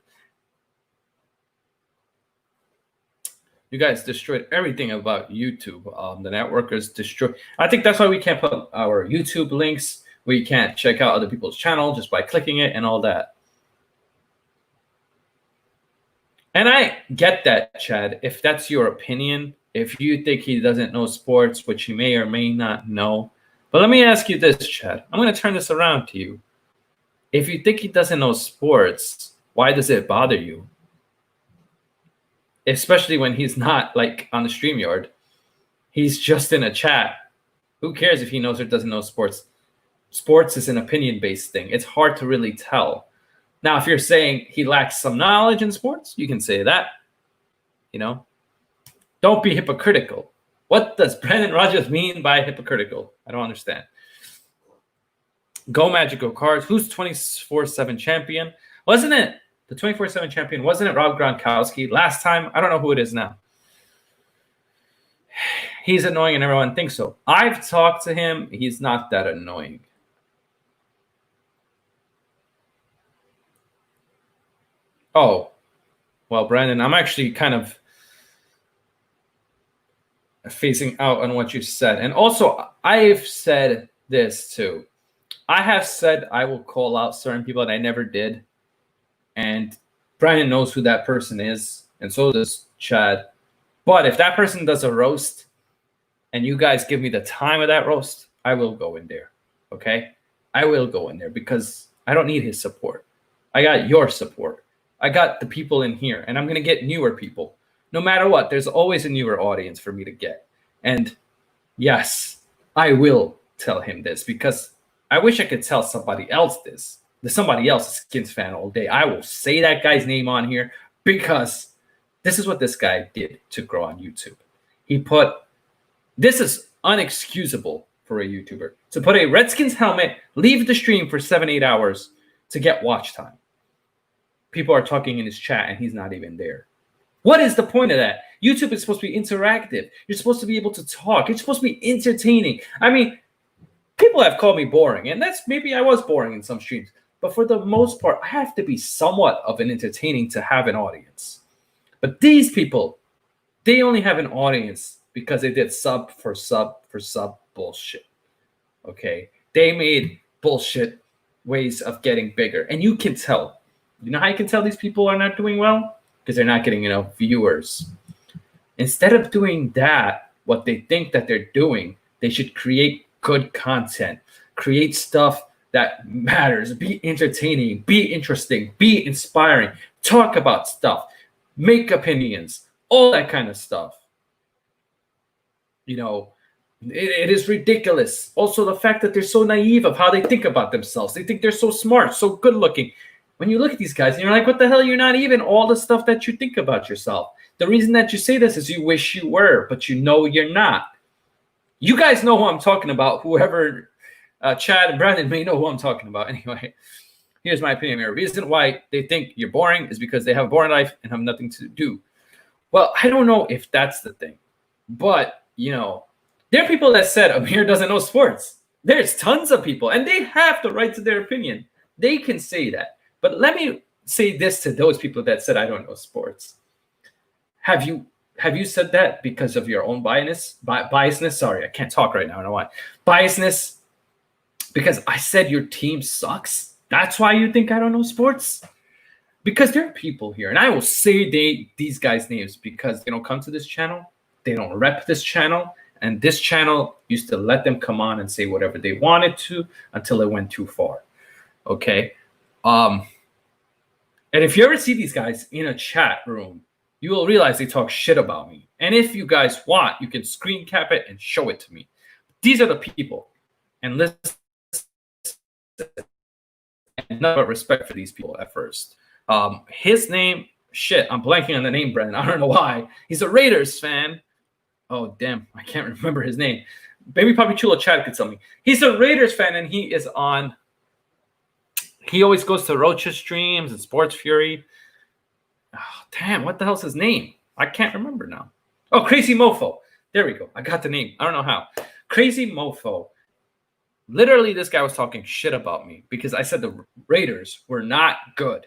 You guys destroyed everything about YouTube. The networkers destroyed. I think that's why we can't put our YouTube links where you can't check out other people's channel just by clicking it and all that. And I get that, Chad. If that's your opinion, if you think he doesn't know sports, which he may or may not know. But let me ask you this, Chad. I'm going to turn this around to you. If you think he doesn't know sports, why does it bother you? Especially when he's not like on the StreamYard. He's just in a chat. Who cares if he knows or doesn't know sports? Sports is an opinion-based thing. It's hard to really tell. Now, if you're saying he lacks some knowledge in sports, you can say that. You know, don't be hypocritical. What does Brendan Rodgers mean by hypocritical? I don't understand. Go Magic Go Cards. Who's 24/7 champion? Wasn't it the 24/7 champion? Wasn't it Rob Gronkowski last time? I don't know who it is now. He's annoying and everyone thinks so. I've talked to him. He's not that annoying. Oh, well, Brandon, I'm actually kind of phasing out on what you said. And also, I've said this too. I have said I will call out certain people, and I never did. And Brandon knows who that person is, and so does Chad. But if that person does a roast, and you guys give me the time of that roast, I will go in there, okay? I will go in there because I don't need his support. I got your support. I got the people in here, and I'm going to get newer people. No matter what, there's always a newer audience for me to get. And yes, I will tell him this because I wish I could tell somebody else this. Somebody else is a Skins fan all day. I will say that guy's name on here because this is what this guy did to grow on YouTube. This is unexcusable for a YouTuber, to put a Redskins helmet, leave the stream for 7-8 hours to get watch time. People are talking in his chat and he's not even there. What is the point of that? YouTube is supposed to be interactive. You're supposed to be able to talk. It's supposed to be entertaining. I mean, people have called me boring, and maybe I was boring in some streams. But for the most part, I have to be somewhat of an entertaining to have an audience. But these people, they only have an audience because they did sub for sub bullshit. Okay? They made bullshit ways of getting bigger. And you can tell. You know how you can tell these people are not doing well? Because they're not getting enough viewers. Instead of doing that, what they think that they're doing, they should create good content. Create stuff that matters. Be entertaining. Be interesting. Be inspiring. Talk about stuff. Make opinions. All that kind of stuff. You know, it is ridiculous. Also, the fact that they're so naive of how they think about themselves. They think they're so smart, so good looking. When you look at these guys and you're like, what the hell? You're not even all the stuff that you think about yourself. The reason that you say this is you wish you were, but you know you're not. You guys know who I'm talking about. Whoever, Chad and Brandon may know who I'm talking about. Anyway, here's my opinion. The reason why they think you're boring is because they have a boring life and have nothing to do. Well, I don't know if that's the thing. But, you know, there are people that said Amir doesn't know sports. There's tons of people, and they have the right to their opinion. They can say that. But let me say this to those people that said I don't know sports. Have you said that because of your own biasness? Sorry, I can't talk right now. I don't know why. Biasness because I said your team sucks. That's why you think I don't know sports? Because there are people here, and I will say these guys' names because they don't come to this channel. They don't rep this channel. And this channel used to let them come on and say whatever they wanted to until it went too far. Okay? And if you ever see these guys in a chat room, you will realize they talk shit about me. And if you guys want, you can screen cap it and show it to me. These are the people. And listen, and nothing but respect for these people at first. His name, shit, I'm blanking on the name, Brendan. I don't know why. He's a Raiders fan. Oh, damn, I can't remember his name. Maybe Papi Chulo Chad could tell me. He's a Raiders fan, and he is on. He always goes to Rocha streams and Sports Fury. Oh, damn, what the hell's his name? I can't remember now. Oh, Crazy Mofo. There we go. I got the name. I don't know how. Crazy Mofo. Literally, this guy was talking shit about me because I said the Raiders were not good.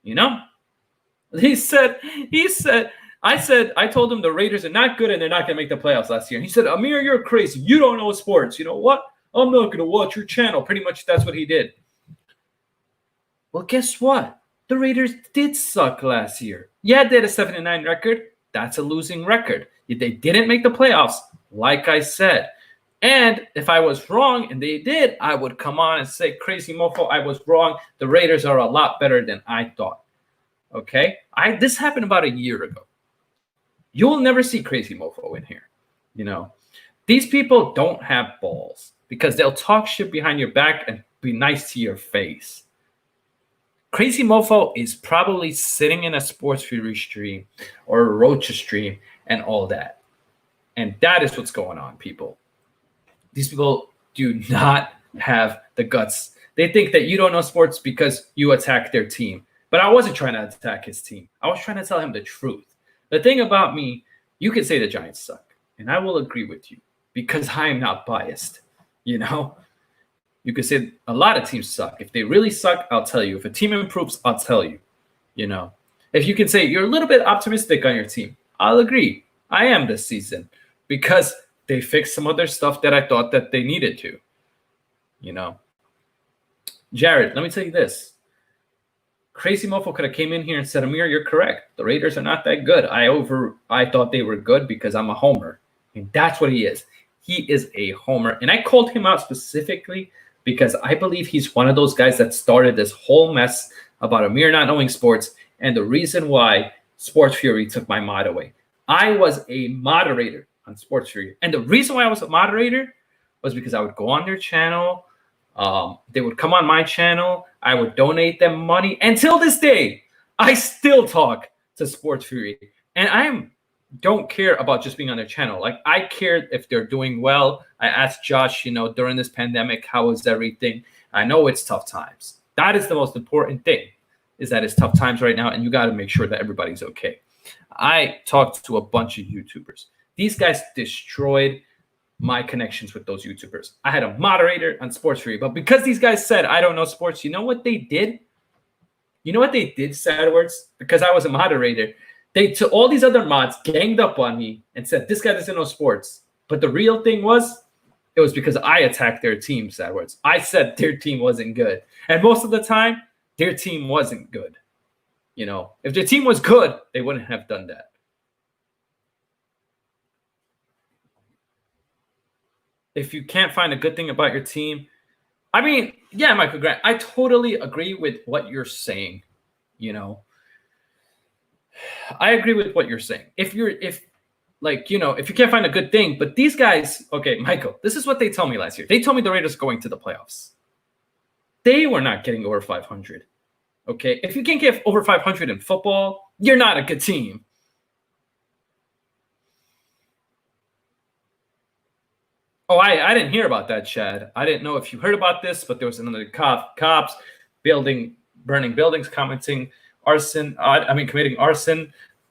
You know? I told him the Raiders are not good and they're not going to make the playoffs last year. And he said, Amir, you're crazy. You don't know sports. You know what? I'm not going to watch your channel. Pretty much that's what he did. Well, guess what? The Raiders did suck last year. Yeah, they had a 7-9 record. That's a losing record. They didn't make the playoffs, like I said. And if I was wrong and they did, I would come on and say, crazy mofo, I was wrong. The Raiders are a lot better than I thought. Okay? This happened about a year ago. You'll never see crazy mofo in here. You know, these people don't have balls because they'll talk shit behind your back and be nice to your face. Crazy mofo is probably sitting in a Sports Fury stream or a Rocha stream and all that. And that is what's going on, people. These people do not have the guts. They think that you don't know sports because you attack their team. But I wasn't trying to attack his team. I was trying to tell him the truth. The thing about me, you can say the Giants suck. And I will agree with you because I am not biased. You know? You could say a lot of teams suck. If they really suck, I'll tell you. If a team improves, I'll tell you. You know, if you can say you're a little bit optimistic on your team, I'll agree. I am this season because they fixed some other stuff that I thought that they needed to. You know, Jared, let me tell you this. Crazy mofo could have came in here and said, Amir, you're correct. The Raiders are not that good. I thought they were good because I'm a homer. And that's what he is. He is a homer. And I called him out specifically because I believe he's one of those guys that started this whole mess about Amir not knowing sports and the reason why Sports Fury took my mod away. I was a moderator on Sports Fury. And the reason why I was a moderator was because I would go on their channel. They would come on my channel. I would donate them money. Until this day, I still talk to Sports Fury. And I don't care about just being on their channel. Like, I care if they're doing well. I asked Josh, you know, during this pandemic, how is everything? I know it's tough times. That is the most important thing, is that it's tough times right now, and you got to make sure that everybody's okay. I talked to a bunch of YouTubers. These guys destroyed my connections with those YouTubers. I had a moderator on Sports Fury, but because these guys said I don't know sports, you know what they did? You know what they did, Sadwords? Because I was a moderator, they took all these other mods, ganged up on me, and said, this guy doesn't know sports. But the real thing was, it was because I attacked their team, Sadwords. I said their team wasn't good. And most of the time, their team wasn't good. You know, if their team was good, they wouldn't have done that. If you can't find a good thing about your team, I mean, yeah, Michael Grant, I totally agree with what you're saying. You know, I agree with what you're saying. If you can't find a good thing, but these guys, okay, Michael, this is what they told me last year. They told me the Raiders are going to the playoffs. They were not getting over 500. Okay, if you can't get over 500 in football, you're not a good team. Oh, I didn't hear about that, Chad. I didn't know if you heard about this, but there was another cops burning buildings, committing arson,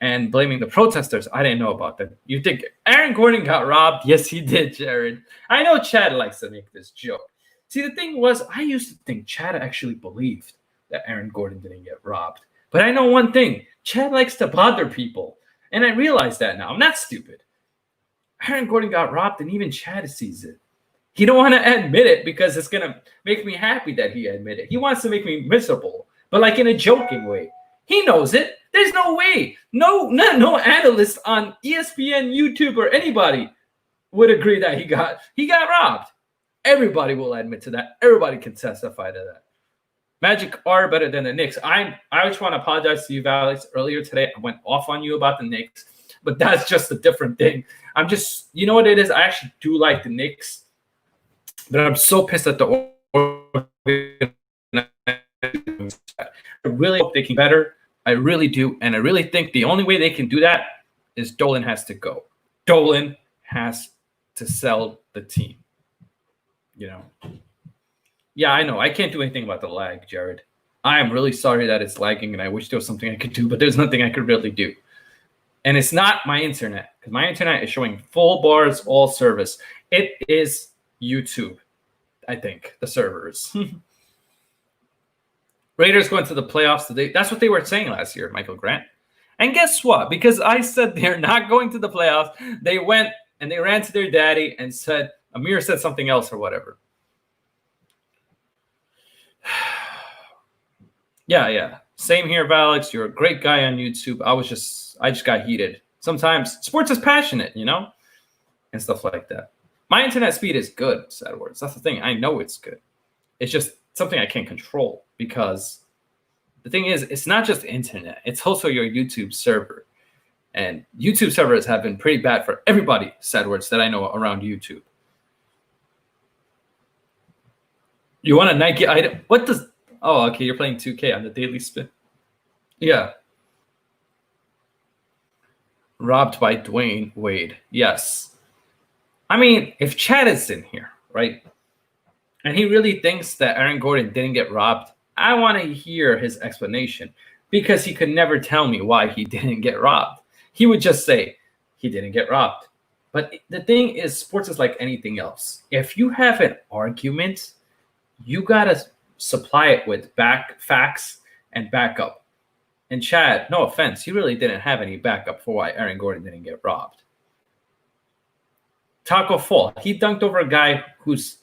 and blaming the protesters. I didn't know about that. You think Aaron Gordon got robbed? Yes, he did, Jared. I know Chad likes to make this joke. See, the thing was, I used to think Chad actually believed that Aaron Gordon didn't get robbed. But I know one thing. Chad likes to bother people. And I realize that now. I'm not stupid. Aaron Gordon got robbed, and even Chad sees it. He don't want to admit it because it's going to make me happy that he admitted it. He wants to make me miserable, but like in a joking way. He knows it. There's no way. No analyst on ESPN, YouTube, or anybody would agree that he got robbed. Everybody will admit to that. Everybody can testify to that. Magic are better than the Knicks. I just want to apologize to you, Alex. Earlier today, I went off on you about the Knicks, but that's just a different thing. I'm just, you know what it is? I actually do like the Knicks, but I'm so pissed at the I really hope they can better. I really do. And I really think the only way they can do that is Dolan has to go. Dolan has to sell the team. You know? Yeah, I know. I can't do anything about the lag, Jared. I am really sorry that it's lagging, and I wish there was something I could do, but there's nothing I could really do. And it's not my internet, because my internet is showing full bars, all service. It is YouTube, I think, the servers. Raiders going to the playoffs today. That's what they were saying last year, Michael Grant. And guess what? Because I said they're not going to the playoffs, they went and they ran to their daddy and said, Amir said something else or whatever. Yeah. Same here, Alex. You're a great guy on YouTube. I just got heated. Sometimes sports is passionate, and stuff like that. My internet speed is good, sad words. That's the thing. I know it's good. It's just something I can't control because the thing is, it's not just internet. It's also your YouTube server. And YouTube servers have been pretty bad for everybody, sad words, that I know around YouTube. You want a Nike item? What does... Oh, okay, you're playing 2K on the Daily Spin. Yeah. Robbed by Dwayne Wade. Yes. I mean, if Chad is in here, right, and he really thinks that Aaron Gordon didn't get robbed, I want to hear his explanation because he could never tell me why he didn't get robbed. He would just say he didn't get robbed. But the thing is, sports is like anything else. If you have an argument, you got to supply it with facts and backup. And Chad, no offense, he really didn't have any backup for why Aaron Gordon didn't get robbed. Taco Fall, he dunked over a guy who's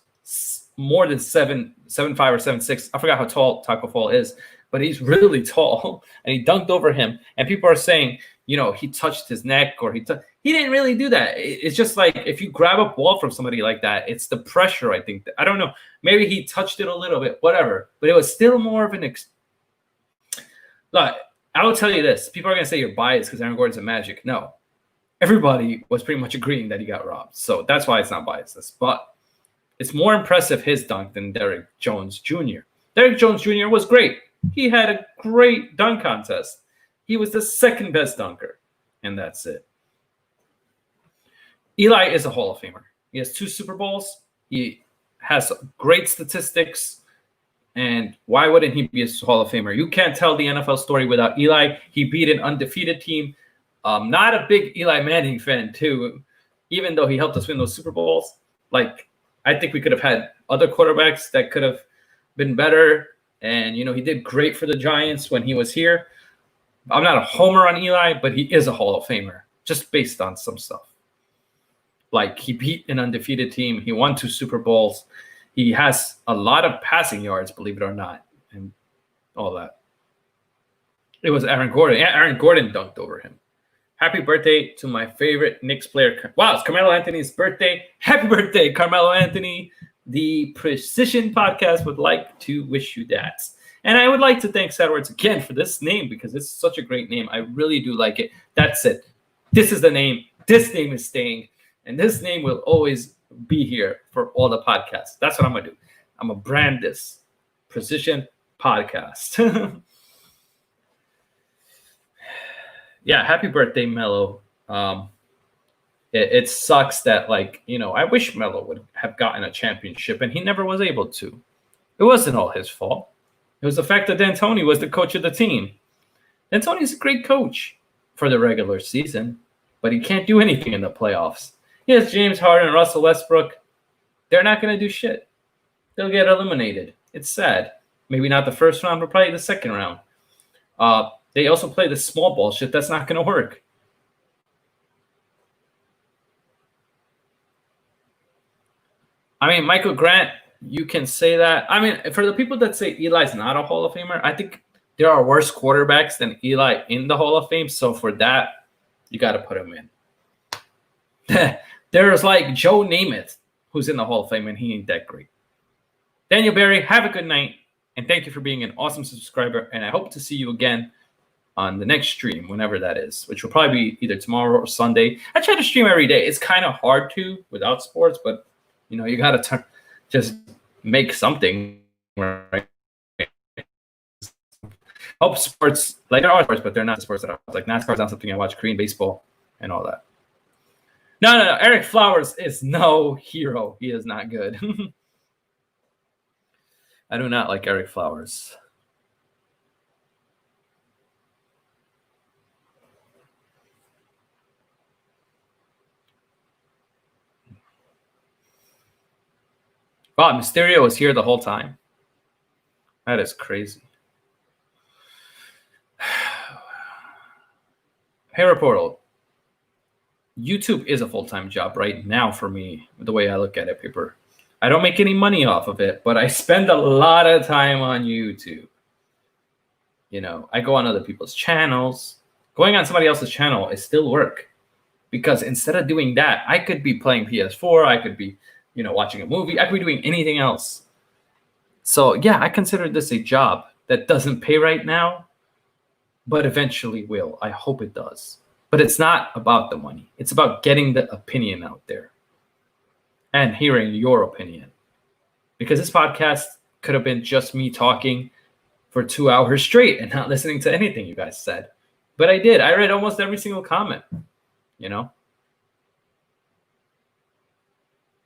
more than 7'5" or 7'6". I forgot how tall Taco Fall is, but he's really tall. And he dunked over him. And people are saying, he touched his neck or he didn't really do that. It's just like if you grab a ball from somebody like that, it's the pressure, I think. I don't know. Maybe he touched it a little bit, whatever. But it was still more of an... Look, I will tell you this. People are going to say you're biased because Aaron Gordon's a Magic. No. Everybody was pretty much agreeing that he got robbed. So that's why it's not biased. But it's more impressive his dunk than Derrick Jones Jr. Derrick Jones Jr. was great. He had a great dunk contest. He was the second best dunker, and that's it. Eli is a Hall of Famer. He has 2 Super Bowls. He has great statistics, and why wouldn't he be a Hall of Famer? You can't tell the NFL story without Eli. He beat an undefeated team. Not a big Eli Manning fan, too, even though he helped us win those Super Bowls. Like, I think we could have had other quarterbacks that could have been better, and, he did great for the Giants when he was here. I'm not a homer on Eli, but he is a Hall of Famer, just based on some stuff. Like, he beat an undefeated team. He won 2 Super Bowls. He has a lot of passing yards, believe it or not, and all that. It was Aaron Gordon. Aaron Gordon dunked over him. Happy birthday to my favorite Knicks player. Wow, it's Carmelo Anthony's birthday. Happy birthday, Carmelo Anthony. The Precision Podcast would like to wish you that. And I would like to thank Sadwords again for this name because it's such a great name. I really do like it. That's it. This is the name. This name is staying. And this name will always be here for all the podcasts. That's what I'm going to do. I'm going to brand this Precision Podcast. Yeah, happy birthday, Melo. It sucks that, I wish Melo would have gotten a championship, and he never was able to. It wasn't all his fault. It was the fact that D'Antoni was the coach of the team. D'Antoni's a great coach for the regular season, but he can't do anything in the playoffs. Yes, James Harden and Russell Westbrook, they're not going to do shit. They'll get eliminated. It's sad. Maybe not the first round, but probably the second round. They also play the small ball shit. That's not going to work. I mean, Michael Grant, you can say that. I mean, for the people that say Eli's not a Hall of Famer, I think there are worse quarterbacks than Eli in the Hall of Fame. So for that, you got to put him in. There's like Joe Namath, who's in the Hall of Fame, and he ain't that great. Daniel Barry, have a good night, and thank you for being an awesome subscriber. And I hope to see you again on the next stream, whenever that is, which will probably be either tomorrow or Sunday. I try to stream every day. It's kind of hard to without sports, but you got to just make something, right? Hope sports, there are sports, but they're not the sports that I watch. Like NASCAR's not something I watch, Korean baseball and all that. No. Eric Flowers is no hero. He is not good. I do not like Eric Flowers. Wow, Mysterio was here the whole time. That is crazy. Hero Portal. YouTube is a full-time job right now for me, the way I look at it, people. I don't make any money off of it, but I spend a lot of time on YouTube. You know, I go on other people's channels. Going on somebody else's channel is still work, because instead of doing that, I could be playing PS4. I could be, watching a movie. I could be doing anything else. So yeah, I consider this a job that doesn't pay right now, but eventually will. I hope it does. But it's not about the money. It's about getting the opinion out there and hearing your opinion. Because this podcast could have been just me talking for 2 hours straight and not listening to anything you guys said. But I did. I read almost every single comment,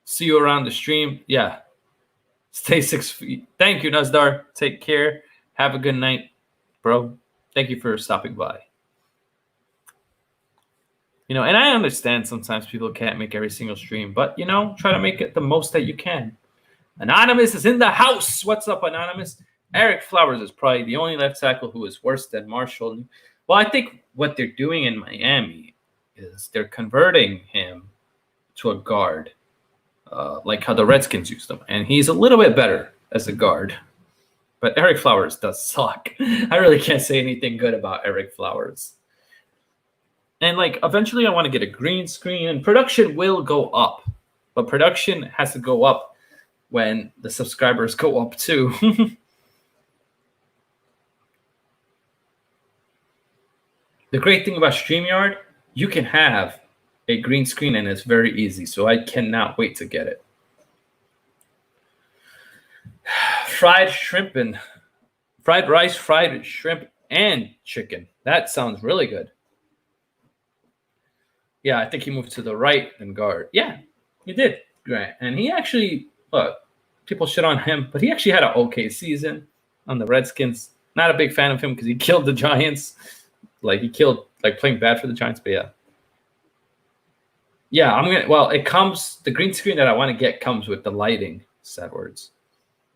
See you around the stream. Yeah. Stay 6 feet. Thank you, Nazdar. Take care. Have a good night, bro. Thank you for stopping by. And I understand sometimes people can't make every single stream, but, try to make it the most that you can. Anonymous is in the house. What's up, Anonymous? Eric Flowers is probably the only left tackle who is worse than Marshall. Well, I think what they're doing in Miami is they're converting him to a guard, like how the Redskins used him. And he's a little bit better as a guard. But Eric Flowers does suck. I really can't say anything good about Eric Flowers. And, eventually I want to get a green screen, and production will go up. But production has to go up when the subscribers go up too. The great thing about StreamYard, you can have a green screen and it's very easy. So I cannot wait to get it. Fried rice, fried shrimp, and chicken. That sounds really good. Yeah, I think he moved to the right and guard. Yeah, he did, Grant. And he actually, people shit on him, but he actually had an okay season on the Redskins. Not a big fan of him because he killed the Giants. He killed, playing bad for the Giants, but yeah. Yeah, the green screen that I want to get comes with the lighting, sad words.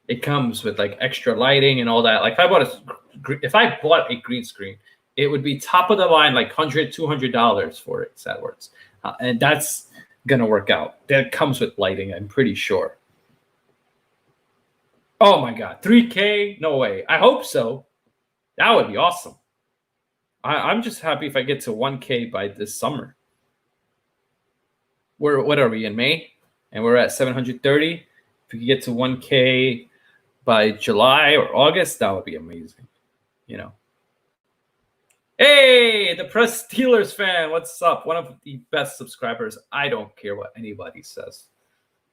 It comes with, extra lighting and all that. If I bought a green screen, it would be top of the line, $100, $200 for it, sad words. And that's going to work out. That comes with lighting, I'm pretty sure. Oh, my God. 3K? No way. I hope so. That would be awesome. I'm just happy if I get to 1K by this summer. What are we, in May? And we're at 730. If we could get to 1K by July or August, that would be amazing. Hey, the Press Steelers fan, what's up? One of the best subscribers. I don't care what anybody says.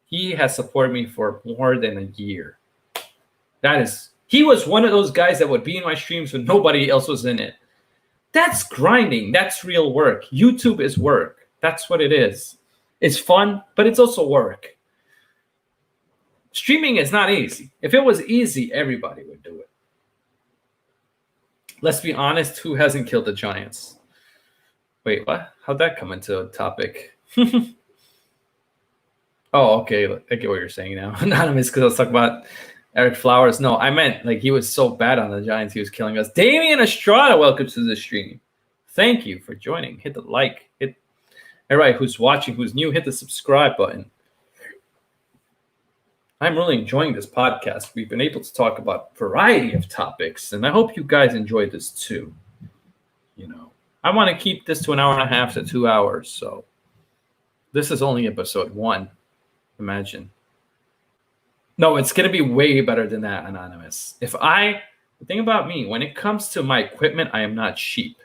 He has supported me for more than a year. He was one of those guys that would be in my streams when nobody else was in it. That's grinding. That's real work. YouTube is work. That's what it is. It's fun, but it's also work. Streaming is not easy. If it was easy, everybody would do it. Let's be honest, who hasn't killed the Giants? Wait, what? How'd that come into a topic? Oh, okay. I get what you're saying now. Anonymous, because I was talking about Eric Flowers. No, I meant he was so bad on the Giants, he was killing us. Damian Estrada, welcome to the stream. Thank you for joining. Hit the like. Hit everybody who's watching, who's new, hit the subscribe button. I'm really enjoying this podcast. We've been able to talk about a variety of topics, and I hope you guys enjoyed this too. I want to keep this to an hour and a half to 2 hours. So this is only episode 1. Imagine. No, it's going to be way better than that, Anonymous. The thing about me, when it comes to my equipment, I am not cheap.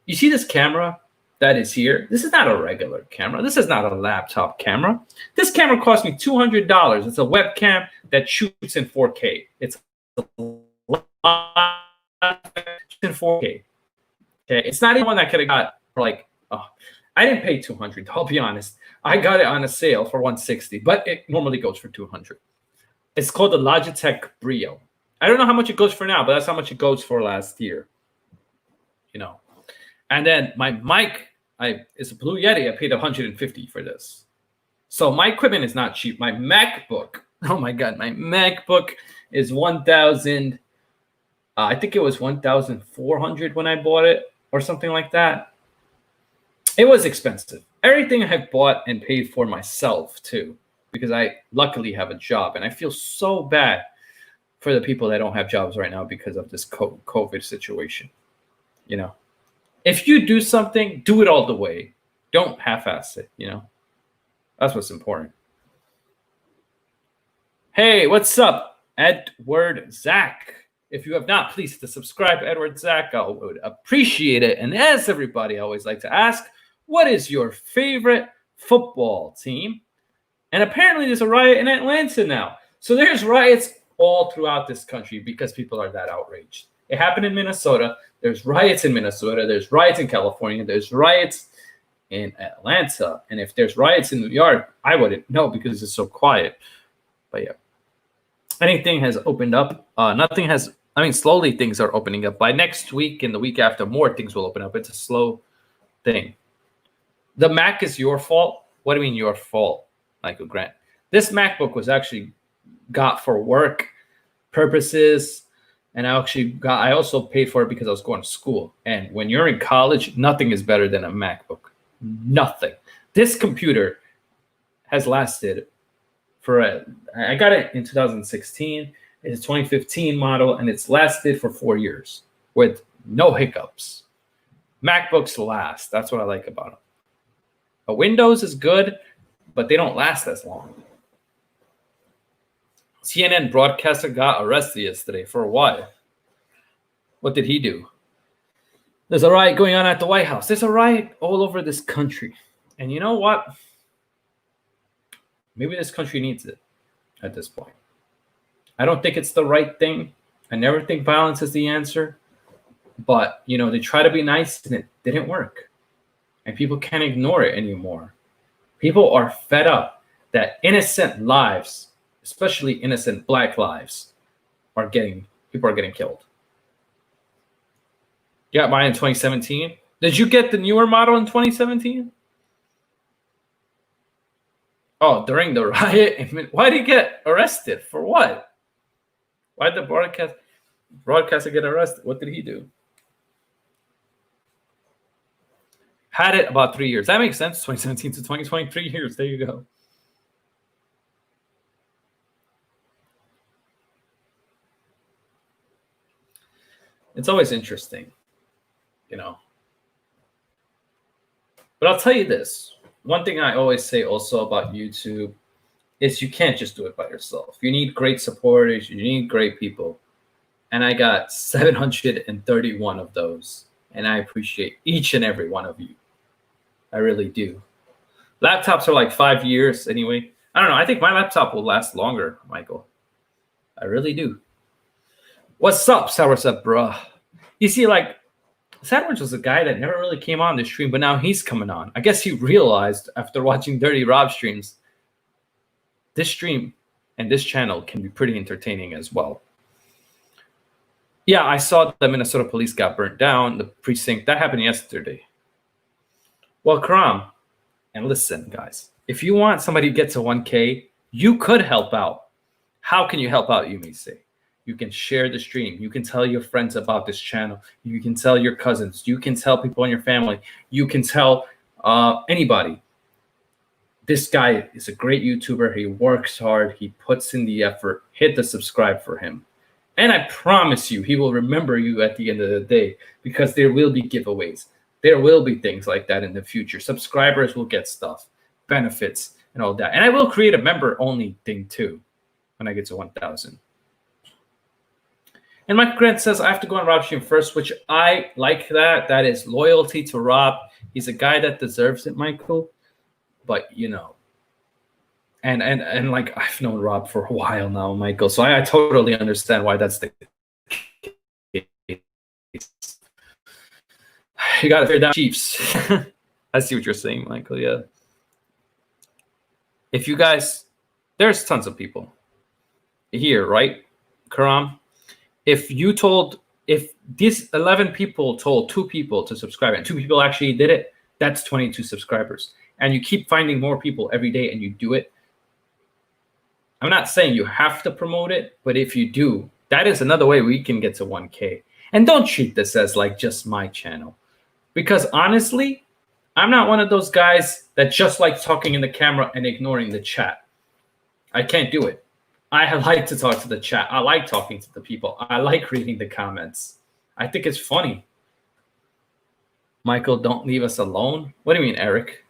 You see this camera that is here? This is not a regular camera. This is not a laptop camera. This camera cost me $200. It's a webcam that shoots in 4K. It's in 4K. Okay, it's not even one that could have got for I didn't pay $200. I'll be honest. I got it on a sale for $160, but it normally goes for $200. It's called the Logitech Brio. I don't know how much it goes for now, but that's how much it goes for last year. And then my mic, it's a Blue Yeti. I paid $150 for this. So my equipment is not cheap. My MacBook, oh my God, my MacBook is $1,000. I think it was $1,400 when I bought it or something like that. It was expensive. Everything I have bought and paid for myself too. because I luckily have a job, and I feel so bad for the people that don't have jobs right now because of this COVID situation. You know, if you do something, do it all the way. Don't half-ass it. You know, that's what's important. Hey, what's up, Edward Zach? If you have not, please to subscribe, Edward Zach. I would appreciate it. And as everybody, I always like to ask, what is your favorite football team? And apparently there's a riot in Atlanta now. So there's riots all throughout this country because people are that outraged. It happened in Minnesota. There's riots in Minnesota. There's riots in California. There's riots in Atlanta. And if there's riots in New York, I wouldn't know because it's so quiet. But yeah, anything has opened up. Nothing has, slowly things are opening up. By next week and the week after, more things will open up. It's a slow thing. The Mac is your fault? What do you mean your fault, Michael Grant? This MacBook was actually got for work purposes, and I also paid for it because I was going to school. And when you're in college, nothing is better than a MacBook. Nothing. This computer has lasted I got it in 2016. It's a 2015 model, and it's lasted for 4 years with no hiccups. MacBooks last. That's what I like about them. A Windows is good, but they don't last as long. CNN broadcaster got arrested yesterday for a while. What did he do? There's a riot going on at the White House. There's a riot all over this country. And you know what? Maybe this country needs it at this point. I don't think it's the right thing. I never think violence is the answer. But, they try to be nice, and it didn't work. And people can't ignore it anymore. People are fed up that innocent lives, especially innocent Black lives, people are getting killed. You got mine in 2017. Did you get the newer model in 2017? Oh, during the riot? Why did he get arrested? For what? Why did the broadcaster get arrested? What did he do? Had it about 3 years. That makes sense. 2017 to 2020, 3 years. There you go. It's always interesting, But I'll tell you this. One thing I always say also about YouTube is you can't just do it by yourself. You need great supporters. You need great people. And I got 731 of those. And I appreciate each and every one of you. I really do. Laptops are like 5 years anyway. I don't know. I think my laptop will last longer, Michael. I really do. What's up, Sour's up, bruh? You see, Sandwich was a guy that never really came on the stream, but now he's coming on. I guess he realized after watching Dirty Rob streams, this stream and this channel can be pretty entertaining as well. Yeah, I saw the Minnesota police got burnt down, the precinct. That happened yesterday. Well, Karam, and listen, guys, if you want somebody to get to 1K, you could help out. How can you help out, you may say? You can share the stream. You can tell your friends about this channel. You can tell your cousins. You can tell people in your family. You can tell anybody. This guy is a great YouTuber. He works hard. He puts in the effort. Hit the subscribe for him. And I promise you, he will remember you at the end of the day because there will be giveaways. There will be things like that in the future. Subscribers will get stuff, benefits, and all that. And I will create a member-only thing too when I get to 1,000. And Michael Grant says, I have to go on Rob's stream first, which I like that. That is loyalty to Rob. He's a guy that deserves it, Michael. But, and I've known Rob for a while now, Michael. So I totally understand why that's the case. You got to fear down Chiefs. I see what you're saying, Michael. Yeah. If you guys, there's tons of people here, right, Karam? If these 11 people told 2 people to subscribe and 2 people actually did it, that's 22 subscribers. And you keep finding more people every day and you do it. I'm not saying you have to promote it, but if you do, that is another way we can get to 1K. And don't treat this as just my channel. Because honestly, I'm not one of those guys that just like talking in the camera and ignoring the chat. I can't do it. I like to talk to the chat. I like talking to the people. I like reading the comments. I think it's funny. Michael, don't leave us alone. What do you mean, Eric?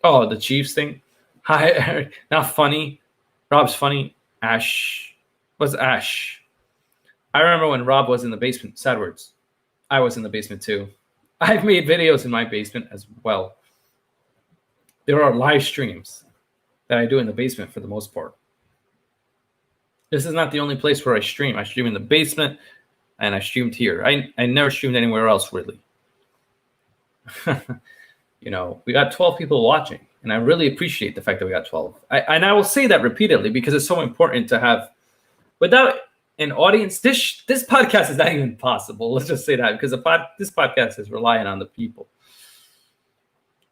Oh, the Chiefs thing. Hi, Eric. Not funny. Rob's funny. Ash. What's Ash? I remember when Rob was in the basement. Sad words. I was in the basement too. I've made videos in my basement as well. There are live streams that I do in the basement for the most part. This is not the only place where I stream. I stream in the basement and I streamed here. I never streamed anywhere else, really. You know, we got 12 people watching, and I really appreciate the fact that we got 12. And I will say that repeatedly because it's so important to have. Without an audience, this podcast is not even possible. Let's just say that, because this podcast is relying on the people.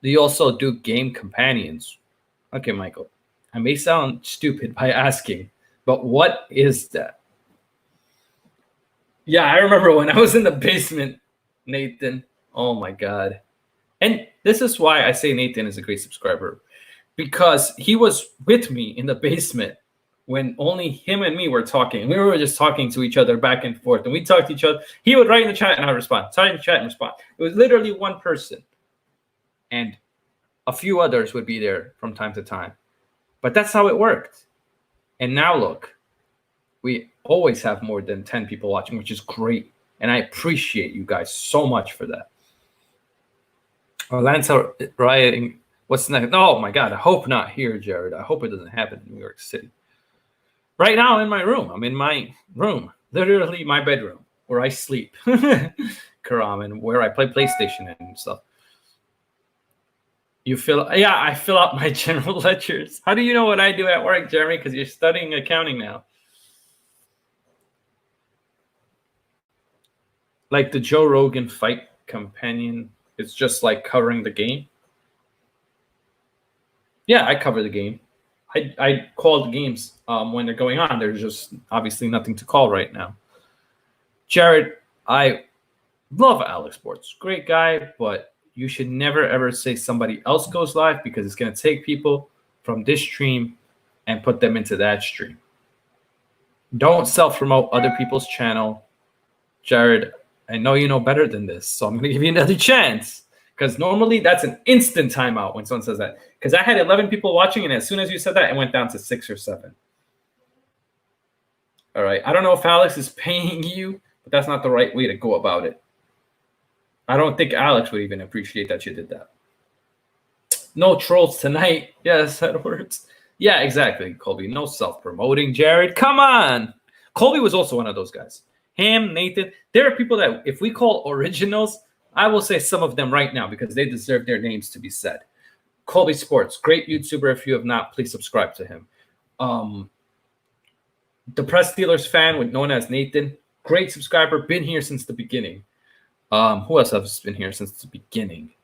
Do you also do game companions? Okay, Michael. I may sound stupid by asking, but what is that? Yeah, I remember when I was in the basement, Nathan. Oh my God. And this is why I say Nathan is a great subscriber, because he was with me in the basement when only him and me were talking. We were just talking to each other back and forth, and we talked to each other. He would write in the chat and I would respond. Type in the chat and respond. It was literally one person, and a few others would be there from time to time. But that's how it worked. And now look, we always have more than 10 people watching, which is great. And I appreciate you guys so much for that. Atlanta rioting. What's next? Oh my God. I hope not here, Jared. I hope it doesn't happen in New York City. Right now in my room. I'm in my room. Literally my bedroom where I sleep. Karam, and where I play PlayStation and stuff. I fill out my general ledgers. How do you know what I do at work, Jeremy? Because you're studying accounting now. Like the Joe Rogan fight companion, it's just like covering the game. Yeah, I cover the game. I call the games when they're going on. There's just obviously nothing to call right now. Jared, I love Alex Sports. Great guy, but you should never, ever say somebody else goes live, because it's going to take people from this stream and put them into that stream. Don't self-promote other people's channel. Jared, I know you know better than this, so I'm going to give you another chance, because normally that's an instant timeout when someone says that. Because I had 11 people watching, and as soon as you said that, it went down to 6 or 7. All right. I don't know if Alex is paying you, but that's not the right way to go about it. I don't think Alex would even appreciate that you did that. No trolls tonight. Yes, Edwards. Yeah, exactly, Colby. No self-promoting, Jared. Come on. Colby was also one of those guys. Him, Nathan. There are people that if we call originals, I will say some of them right now because they deserve their names to be said. Colby Sports, great YouTuber. If you have not, please subscribe to him. The Press Steelers fan, known as Nathan, great subscriber, been here since the beginning. Who else has been here since the beginning?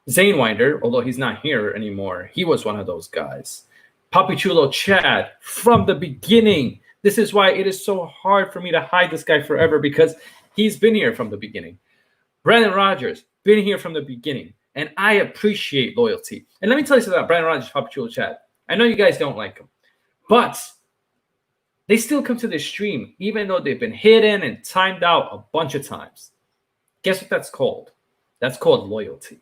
Zane Winder, although he's not here anymore, he was one of those guys. Papi Chulo Chad, from the beginning. This is why it is so hard for me to hide this guy forever, because he's been here from the beginning. Brandon Rogers, been here from the beginning. And I appreciate loyalty. And let me tell you something about Brandon Rogers, Papi Chulo Chad. I know you guys don't like him, but they still come to this stream, even though they've been hidden and timed out a bunch of times. Guess what that's called? That's called loyalty.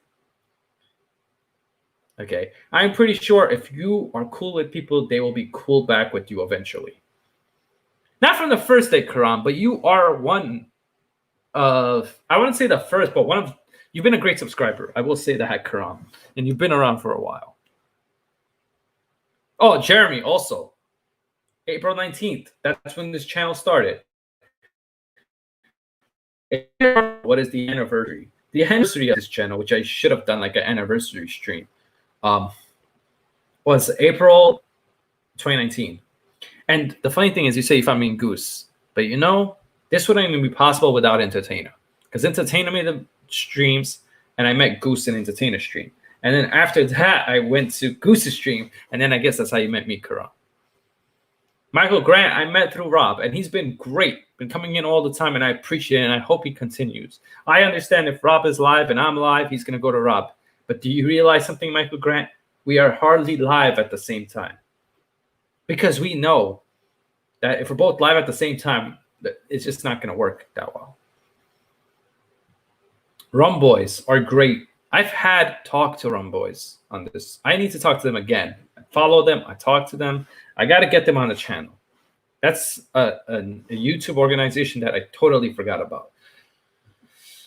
Okay? I'm pretty sure if you are cool with people, they will be cool back with you eventually. Not from the first day, Karam, but you are one of, I wouldn't say the first, but one of, you've been a great subscriber. I will say that, Karam. And you've been around for a while. Oh, Jeremy, also. April 19th. That's when this channel started. What is the anniversary? The anniversary of this channel, which I should have done like an anniversary stream, was April 2019. And the funny thing is, you say you found me in Goose, but you know, this wouldn't even be possible without Entertainer, because Entertainer made the streams, and I met Goose in Entertainer stream. And then after that, I went to Goose's stream, and then I guess that's how you met me, Karam. Michael Grant, I met through Rob, and he's been great, been coming in all the time, and I appreciate it, and I hope he continues. I understand if Rob is live and I'm live, he's going to go to Rob. But do you realize something, Michael Grant? We are hardly live at the same time. because we know that if we're both live at the same time, it's just not going to work that well. Rum Boys are great. I've had talk to Rum Boys on this. I need to talk to them again. I follow them. I talk to them. I got to get them on the channel. That's a YouTube organization that I totally forgot about.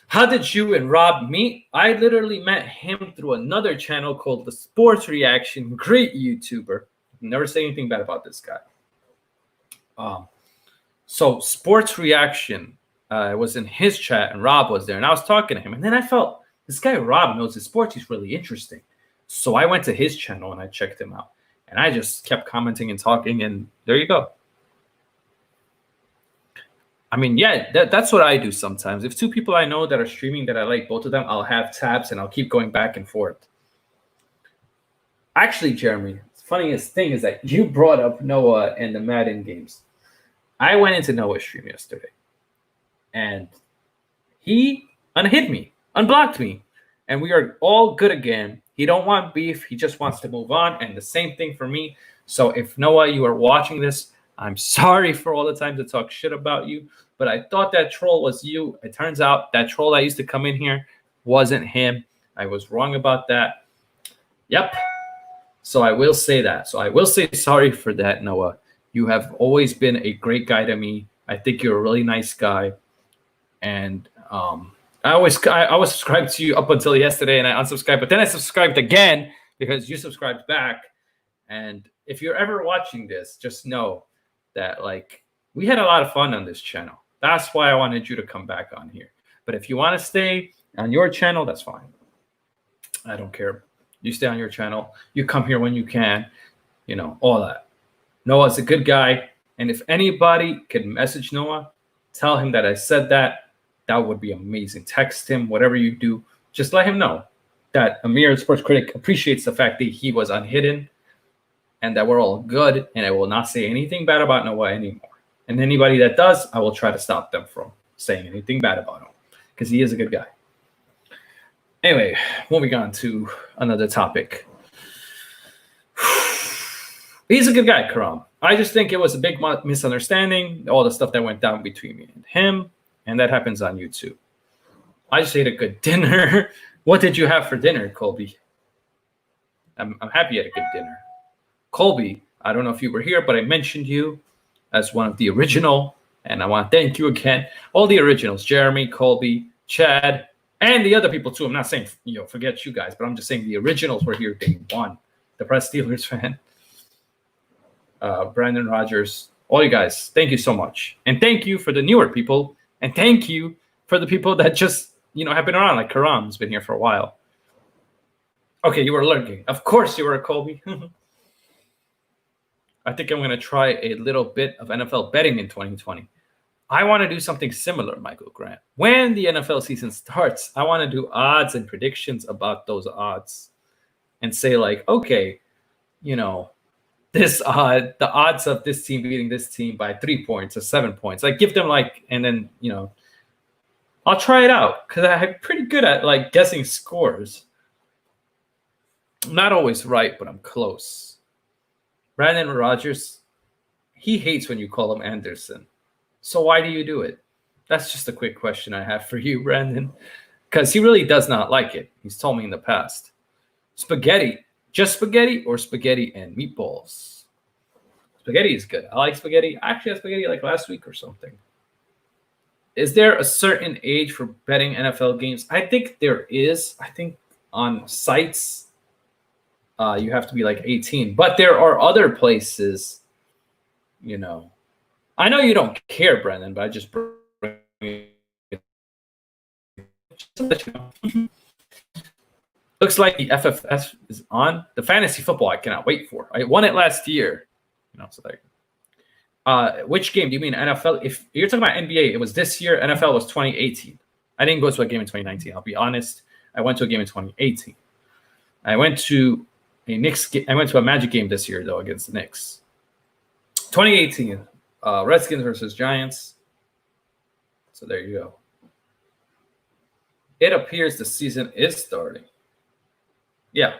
How did you and Rob meet? I literally met him through another channel called The Sports Reaction. Great YouTuber. Never say anything bad about this guy. So Sports Reaction was in his chat, and Rob was there, and I was talking to him, and then I felt this guy Rob knows his sports. He's really interesting. So I went to his channel and I checked him out, and I just kept commenting and talking, and there you go. I mean, yeah, that's what I do sometimes. If two people I know that are streaming that I like, both of them, I'll have tabs and I'll keep going back and forth. Actually, Jeremy, the funniest thing is that you brought up Noah and the Madden games. I went into Noah's stream yesterday, and he unhid me, unblocked me, and we are all good again. He don't want beef. He just wants to move on, and the same thing for me. So if Noah, you are watching this, I'm sorry for all the time to talk shit about you, but I thought that troll was you. It turns out that troll that used to come in here wasn't him. I was wrong about that. Yep. So I will say that. So I will say sorry for that, Noah. You have always been a great guy to me. I think you're a really nice guy. And I was subscribed to you up until yesterday, and I unsubscribed, but then I subscribed again because you subscribed back. And if you're ever watching this, just know that like we had a lot of fun on this channel. That's why I wanted you to come back on here. But if you want to stay on your channel, that's fine. I don't care. You stay on your channel. You come here when you can. You know, all that. Noah's a good guy. And if anybody could message Noah, tell him that I said that. That would be amazing. Text him, whatever you do. Just let him know that Amir, Sports Critic, appreciates the fact that he was unhidden and that we're all good, and I will not say anything bad about Noah anymore. And anybody that does, I will try to stop them from saying anything bad about him because he is a good guy. Anyway, moving on to another topic. He's a good guy, Karam. I just think it was a big misunderstanding, all the stuff that went down between me and him, and that happens on YouTube. I just ate a good dinner. What did you have for dinner, Colby? I'm happy you had a good dinner. Colby, I don't know if you were here, but I mentioned you as one of the original, and I want to thank you again. All the originals, Jeremy, Colby, Chad, and the other people too. I'm not saying, forget you guys, but I'm just saying the originals were here day one. The Press Steelers fan, Brandon Rogers, all you guys, thank you so much. And thank you for the newer people, and thank you for the people that just, have been around, like Karam's been here for a while. Okay, you were lurking. Of course you were, Colby. I think I'm going to try a little bit of NFL betting in 2020. I want to do something similar, Michael Grant. When the NFL season starts, I want to do odds and predictions about those odds and say like, okay, this the odds of this team beating this team by 3 points or 7 points, like give them and then, I'll try it out because I'm pretty good at guessing scores. I'm not always right, but I'm close. Brandon Rogers, he hates when you call him Anderson. So why do you do it? That's just a quick question I have for you, Brandon, because he really does not like it. He's told me in the past. Spaghetti, just spaghetti or spaghetti and meatballs? Spaghetti is good. I like spaghetti. I actually had spaghetti like last week or something. Is there a certain age for betting NFL games? I think there is. I think on sites, you have to be like 18, but there are other places, I know you don't care, Brendan, but I just bring it. Looks like the FFS is on. The fantasy football I cannot wait for. I won it last year. Which game do you mean NFL? If you're talking about NBA, it was this year. NFL was 2018. I didn't go to a game in 2019. I'll be honest. I went to a game in 2018. I went to a Magic game this year, though, against the Knicks. 2018, Redskins versus Giants. So there you go. It appears the season is starting. Yeah.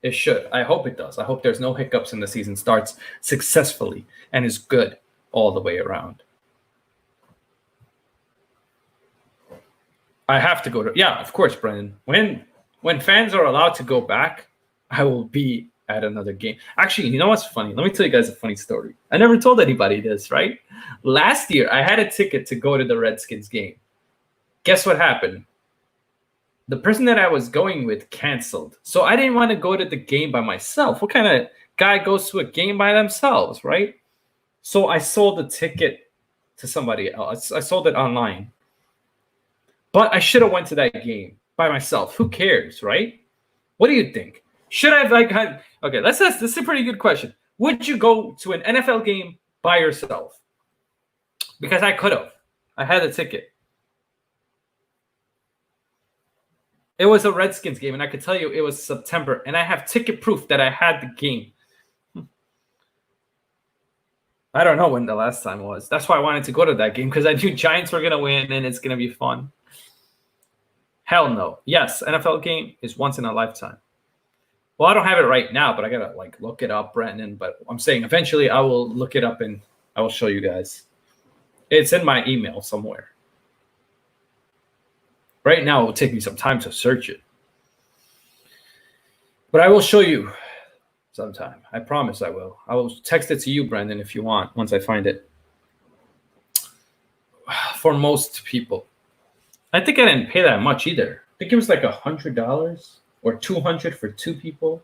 It should. I hope it does. I hope there's no hiccups and the season starts successfully and is good all the way around. I have to go to, yeah, of course, Brendan. When fans are allowed to go back, I will be at another game. Actually, you know what's funny? Let me tell you guys a funny story. I never told anybody this, right? Last year, I had a ticket to go to the Redskins game. Guess what happened? The person that I was going with canceled. So I didn't want to go to the game by myself. What kind of guy goes to a game by themselves, right? So I sold the ticket to somebody else. I sold it online. But I should have went to that game by myself. Who cares, right? What do you think? Should I have okay, let's ask, this is a pretty good question. Would you go to an NFL game by yourself? Because I could have. I had a ticket. It was a Redskins game, and I could tell you it was September, and I have ticket proof that I had the game. I don't know when the last time was. That's why I wanted to go to that game, because I knew Giants were going to win, and it's going to be fun. Hell no. Yes, NFL game is once in a lifetime. Well, I don't have it right now, but I got to look it up, Brendan. But I'm saying eventually I will look it up, and I will show you guys. It's in my email somewhere. Right now, it will take me some time to search it. But I will show you sometime. I promise I will. I will text it to you, Brendan, if you want, once I find it. For most people. I think I didn't pay that much either. I think it was like $100 or $200 for two people.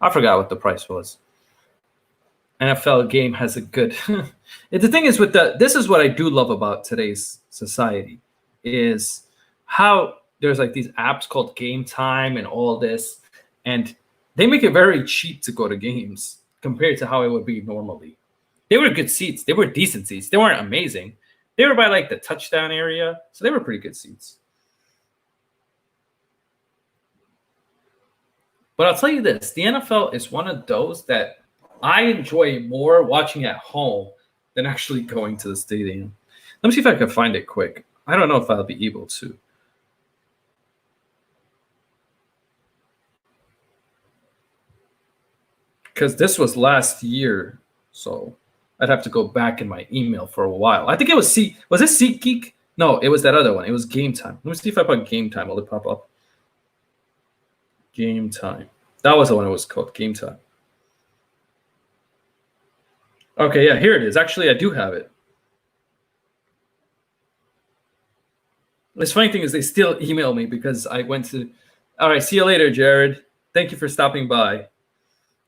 I forgot what the price was. NFL game has a good... The thing is this is what I do love about today's society is how there's these apps called Game Time and all this, and they make it very cheap to go to games compared to how it would be normally. They were good seats. They were decent seats. They weren't amazing. They were by the touchdown area, so they were pretty good seats. But I'll tell you this, the NFL is one of those that I enjoy more watching at home than actually going to the stadium. Let me see if I can find it quick. I don't know if I'll be able to. Because this was last year, so I'd have to go back in my email for a while. I think it was was it SeatGeek? No, it was that other one. It was Game Time. Let me see if I put Game Time. Will it pop up? Game Time. That was the one it was called, Game Time. Okay, yeah, here it is. Actually, I do have it. The funny thing is they still email me because I went to... All right, see you later, Jared. Thank you for stopping by.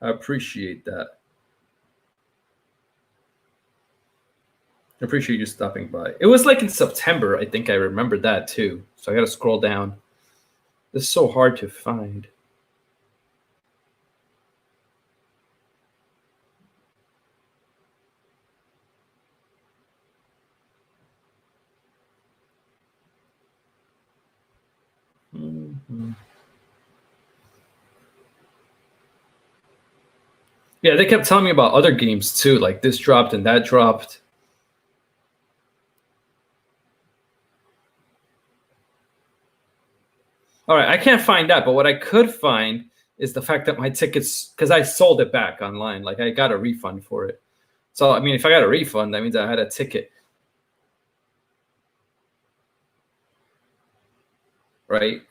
I appreciate that. I appreciate you stopping by. It was in September. I think I remember that too. So I got to scroll down. This is so hard to find. Mm-hmm. Yeah, they kept telling me about other games too, like this dropped and that dropped. All right, I can't find that, but what I could find is the fact that my tickets, because I sold it back online, I got a refund for it. So, I mean, if I got a refund, that means I had a ticket. Right?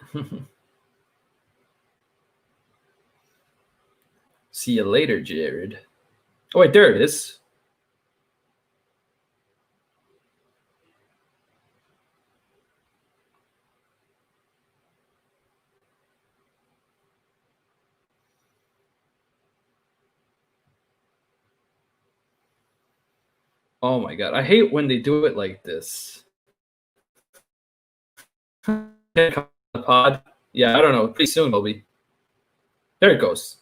See you later, Jared. Oh, wait, there it is. Oh my God. I hate when they do it like this. Pod. Yeah, I don't know. Pretty soon it'll be. There it goes.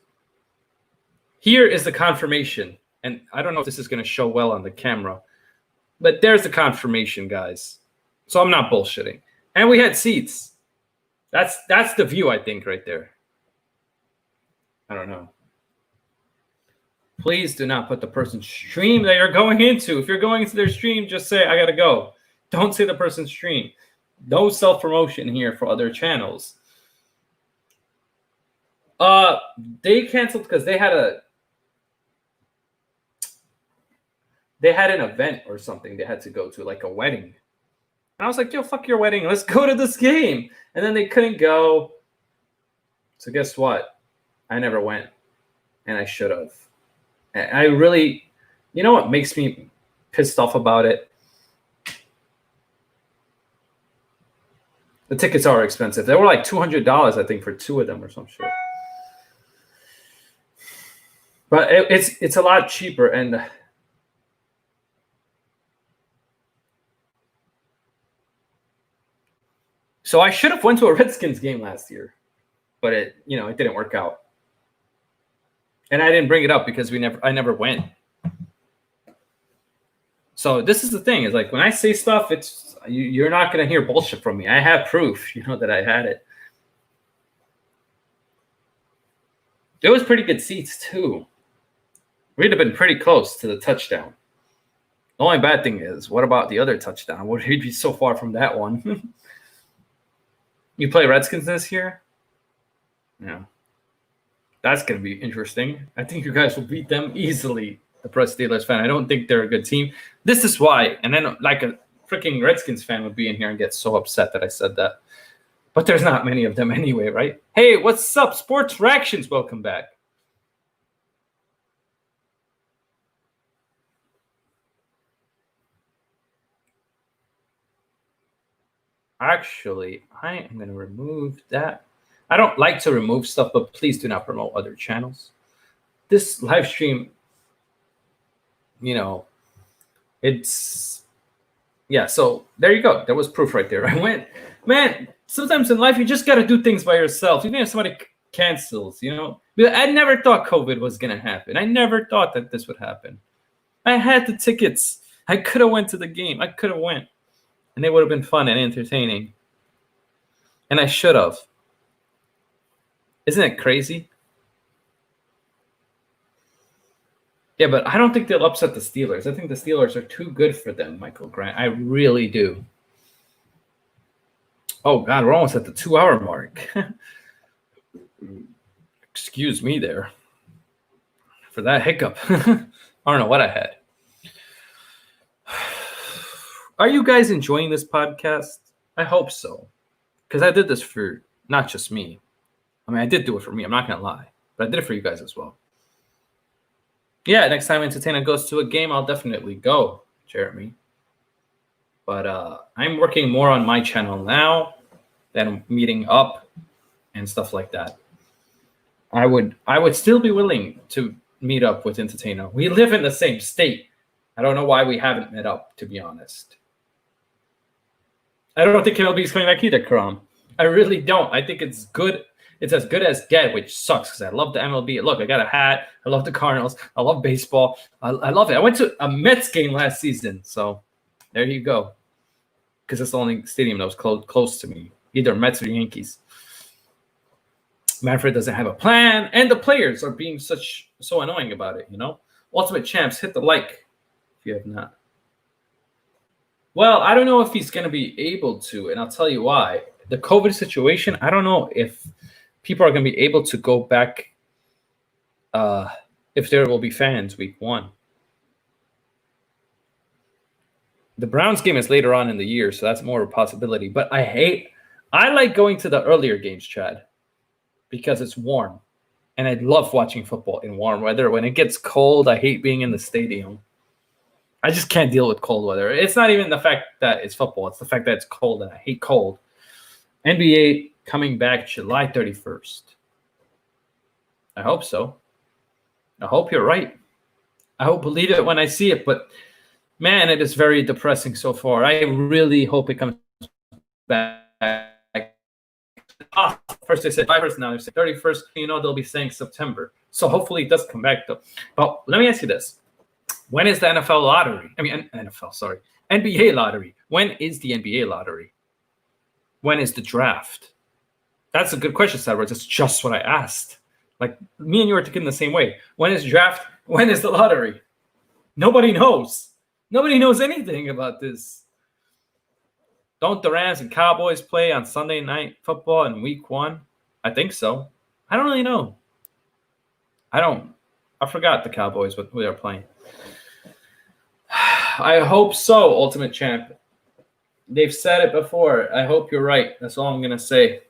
Here is the confirmation. And I don't know if this is going to show well on the camera, but there's the confirmation, guys. So I'm not bullshitting. And we had seats. That's the view, I think, right there. I don't know. Please do not put the person's stream that you're going into. If you're going into their stream, just say, I got to go. Don't say the person's stream. No self-promotion here for other channels. They canceled because they had an event or something they had to go to, like a wedding. And I was like, yo, fuck your wedding. Let's go to this game. And then they couldn't go. So guess what? I never went. And I should have. I really, you know what makes me pissed off about it? The tickets are expensive. They were like $200, I think, for 2 of them or some shit. But it's a lot cheaper, and so I should have went to a Redskins game last year, but it didn't work out. And I didn't bring it up because I never went. So this is the thing, is like when I say stuff, you're not gonna hear bullshit from me. I have proof, that I had it. It was pretty good seats too. We'd have been pretty close to the touchdown. The only bad thing is, what about the other touchdown? Would we be so far from that one? You play Redskins this year? Yeah. That's going to be interesting. I think you guys will beat them easily, the Press Steelers fan. I don't think they're a good team. This is why. And then like a freaking Redskins fan would be in here and get so upset that I said that. But there's not many of them anyway, right? Hey, what's up, Sports Reactions? Welcome back. Actually, I am going to remove that. I don't like to remove stuff, but please do not promote other channels. This live stream, so there you go. There was proof right there. I went, man, sometimes in life you just got to do things by yourself. Even if somebody cancels, But I never thought COVID was going to happen. I never thought that this would happen. I had the tickets. I could have went to the game. I could have went. And it would have been fun and entertaining. And I should have. Isn't it crazy? Yeah, but I don't think they'll upset the Steelers. I think the Steelers are too good for them, Michael Grant. I really do. Oh, God, we're almost at the 2-hour mark. Excuse me there for that hiccup. I don't know what I had. Are you guys enjoying this podcast? I hope so. Because I did this for not just me. I mean, I did do it for me. I'm not going to lie. But I did it for you guys as well. Yeah, next time Entertainer goes to a game, I'll definitely go, Jeremy. But I'm working more on my channel now than meeting up and stuff like that. I would still be willing to meet up with Entertainer. We live in the same state. I don't know why we haven't met up, to be honest. I don't think MLB is coming back either, Karam. I really don't. I think it's good. It's as good as get, which sucks because I love the MLB. Look, I got a hat. I love the Cardinals. I love baseball. I love it. I went to a Mets game last season, so there you go. Because it's the only stadium that was close to me, either Mets or Yankees. Manfred doesn't have a plan, and the players are being so annoying about it. Ultimate Champs, hit the like if you have not. Well, I don't know if he's going to be able to, and I'll tell you why. The COVID situation, I don't know if people are going to be able to go back, if there will be fans week 1. The Browns game is later on in the year, so that's more of a possibility. But I like going to the earlier games, Chad, because it's warm. And I love watching football in warm weather. When it gets cold, I hate being in the stadium. I just can't deal with cold weather. It's not even the fact that it's football. It's the fact that it's cold, and I hate cold. NBA coming back July 31st. I hope so. I hope you're right. I hope believe it when I see it. But, man, it is very depressing so far. I really hope it comes back. First they said 1st, now they're saying 31st. They'll be saying September. So hopefully it does come back, though. But let me ask you this. When is the NFL lottery? NBA lottery. When is the NBA lottery? When is the draft? That's a good question, Edwards. It's just what I asked. Like, me and you are thinking the same way. When is draft? When is the lottery? Nobody knows. Nobody knows anything about this. Don't the Rams and Cowboys play on Sunday night football in week 1? I think so. I don't really know. I forgot the Cowboys, but who they're playing. I hope so, Ultimate Champ. They've said it before. I hope you're right. That's all I'm going to say.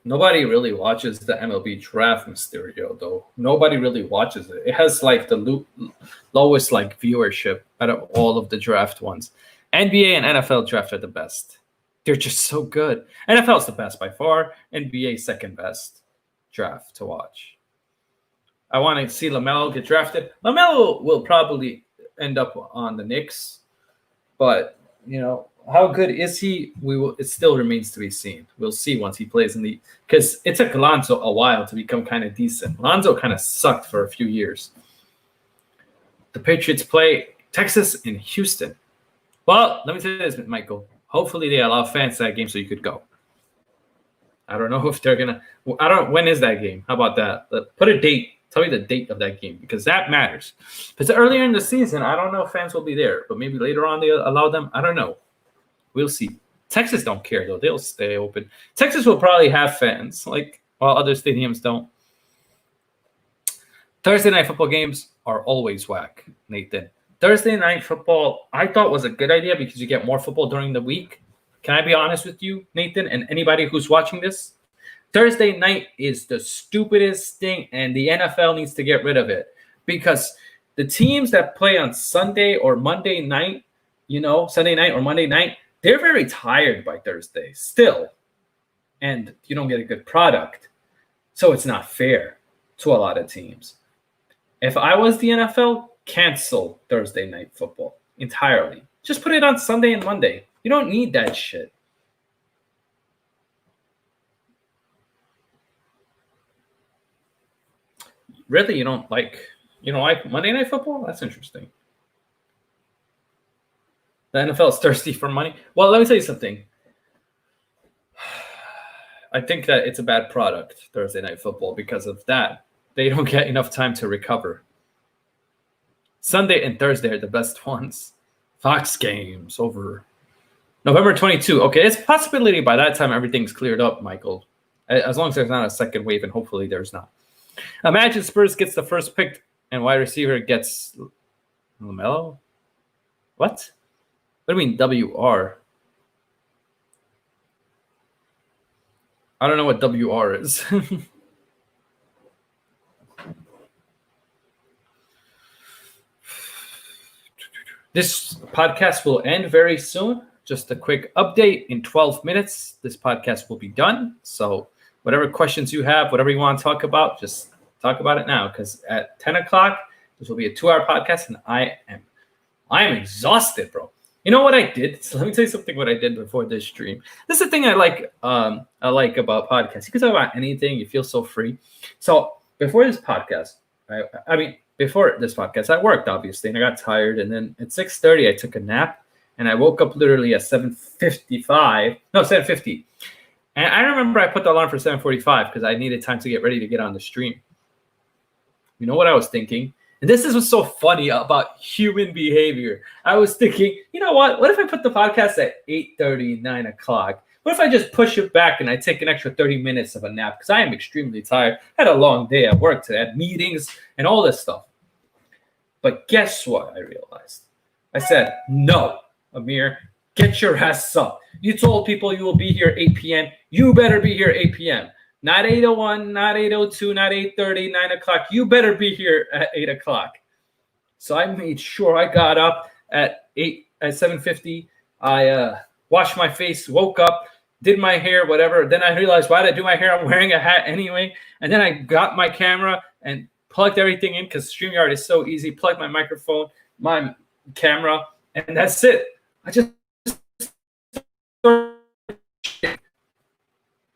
Nobody really watches the MLB draft, Mysterio, though. Nobody really watches it. It has like the lowest like viewership out of all of the draft ones. NBA and NFL draft are the best. They're just so good. NFL is the best by far. NBA second best draft to watch. I want to see LaMelo get drafted. LaMelo will probably end up on the Knicks, but you know how good is he? It still remains to be seen. We'll see once he plays in the because it took Lonzo a while to become kind of decent. Lonzo kind of sucked for a few years. The Patriots play Texas and Houston. Well, let me say this, Michael. Hopefully they allow fans to that game so you could go. I don't know if they're gonna. I don't. When is that game? How about that? Put a date. Tell me the date of that game because that matters. If it's earlier in the season, I don't know if fans will be there, but maybe later on they allow them. I don't know. We'll see. Texas don't care though; they'll stay open. Texas will probably have fans, like while other stadiums don't. Thursday night football games are always whack, Nathan. Thursday night football, I thought was a good idea because you get more football during the week. Can I be honest with you, Nathan, and anybody who's watching this? Thursday night is the stupidest thing, and the NFL needs to get rid of it because the teams that play on Sunday or Monday night, Sunday night or Monday night, they're very tired by Thursday still, and you don't get a good product. So it's not fair to a lot of teams. If I was the NFL, cancel Thursday night football entirely. Just put it on Sunday and Monday. You don't need that shit. Really, you don't like Monday Night Football? That's interesting. The NFL is thirsty for money. Well, let me tell you something. I think that it's a bad product, Thursday Night Football, because of that. They don't get enough time to recover. Sunday and Thursday are the best ones. Fox games over November 22. Okay, it's a possibility by that time everything's cleared up, Michael. As long as there's not a second wave, and hopefully there's not. Imagine Spurs gets the first pick and wide receiver gets LaMelo? What? What do you mean WR? I don't know what WR is. This podcast will end very soon. Just a quick update. In 12 minutes, this podcast will be done. So whatever questions you have, whatever you want to talk about, just talk about it now. Because at 10 o'clock, this will be a 2-hour podcast, and I am exhausted, bro. You know what I did? So let me tell you something what I did before this stream. This is the thing I like about podcasts. You can talk about anything. You feel so free. So before this podcast, before this podcast, I worked, obviously, and I got tired. And then at 6:30, I took a nap, and I woke up literally at 7:50. And I remember I put the alarm for 7:45 because I needed time to get ready to get on the stream. You know what I was thinking? And this is what's so funny about human behavior. I was thinking, you know what? What if I put the podcast at 8:30, 9 o'clock? What if I just push it back and I take an extra 30 minutes of a nap? Because I am extremely tired. I had a long day at work today. I had meetings and all this stuff. But guess what I realized? I said, no, Amir, get your ass up. You told people you will be here 8 p.m. You better be here 8 p.m. Not 8:01, not 8:02, not 8:30, 9 o'clock. You better be here at 8 o'clock. So I made sure I got up at 7:50. I washed my face, woke up, did my hair, whatever. Then I realized, why did I do my hair? I'm wearing a hat anyway. And then I got my camera and plugged everything in because StreamYard is so easy. Plugged my microphone, my camera, and that's it. I just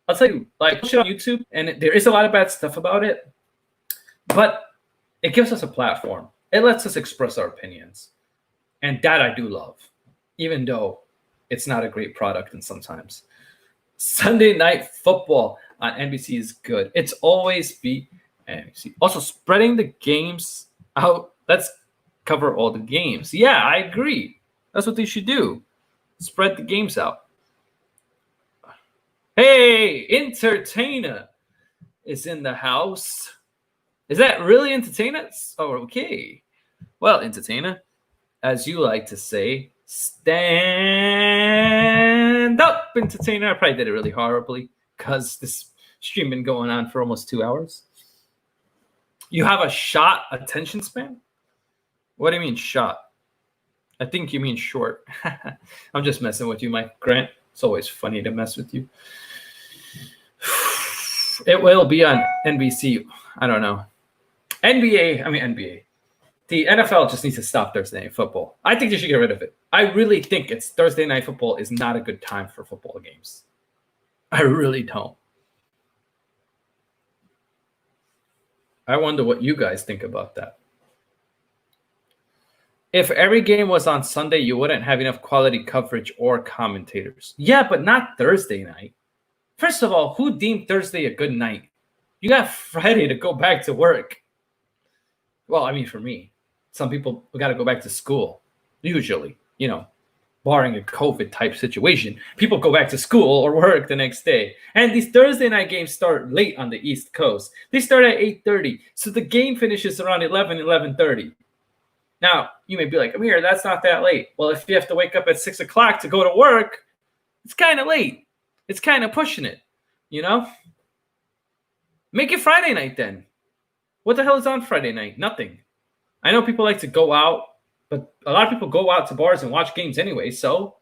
I'll tell you, like, shit on YouTube, and there is a lot of bad stuff about it, but it gives us a platform. It lets us express our opinions, and that I do love, even though it's not a great product and sometimes. Sunday Night Football on NBC is good. It's always be NBC. Also, spreading the games out. Let's cover all the games. Yeah, I agree. That's what they should do. Spread the games out. Hey, Entertainer is in the house. Is that really Entertainer? Oh, okay. Well, Entertainer, as you like to say, stand up, Entertainer. I probably did it really horribly because this stream been going on for almost 2 hours. You have a shot attention span? What do you mean shot? I think you mean short. I'm just messing with you, Mike Grant. It's always funny to mess with you. It will be on NBC. I don't know. NBA. The NFL just needs to stop Thursday Night Football. I think they should get rid of it. I really think it's Thursday Night Football is not a good time for football games. I really don't. I wonder what you guys think about that. If every game was on Sunday, you wouldn't have enough quality coverage or commentators. Yeah, but not Thursday night. First of all, who deemed Thursday a good night? You got Friday to go back to work. Well, I mean, for me, some people got to go back to school. Usually, barring a COVID type situation, people go back to school or work the next day. And these Thursday night games start late on the East Coast. They start at 8:30. So the game finishes around 11:30. Now, you may be like, Amir, that's not that late. Well, if you have to wake up at 6 o'clock to go to work, it's kind of late. It's kind of pushing it, Make it Friday night then. What the hell is on Friday night? Nothing. I know people like to go out, but a lot of people go out to bars and watch games anyway. So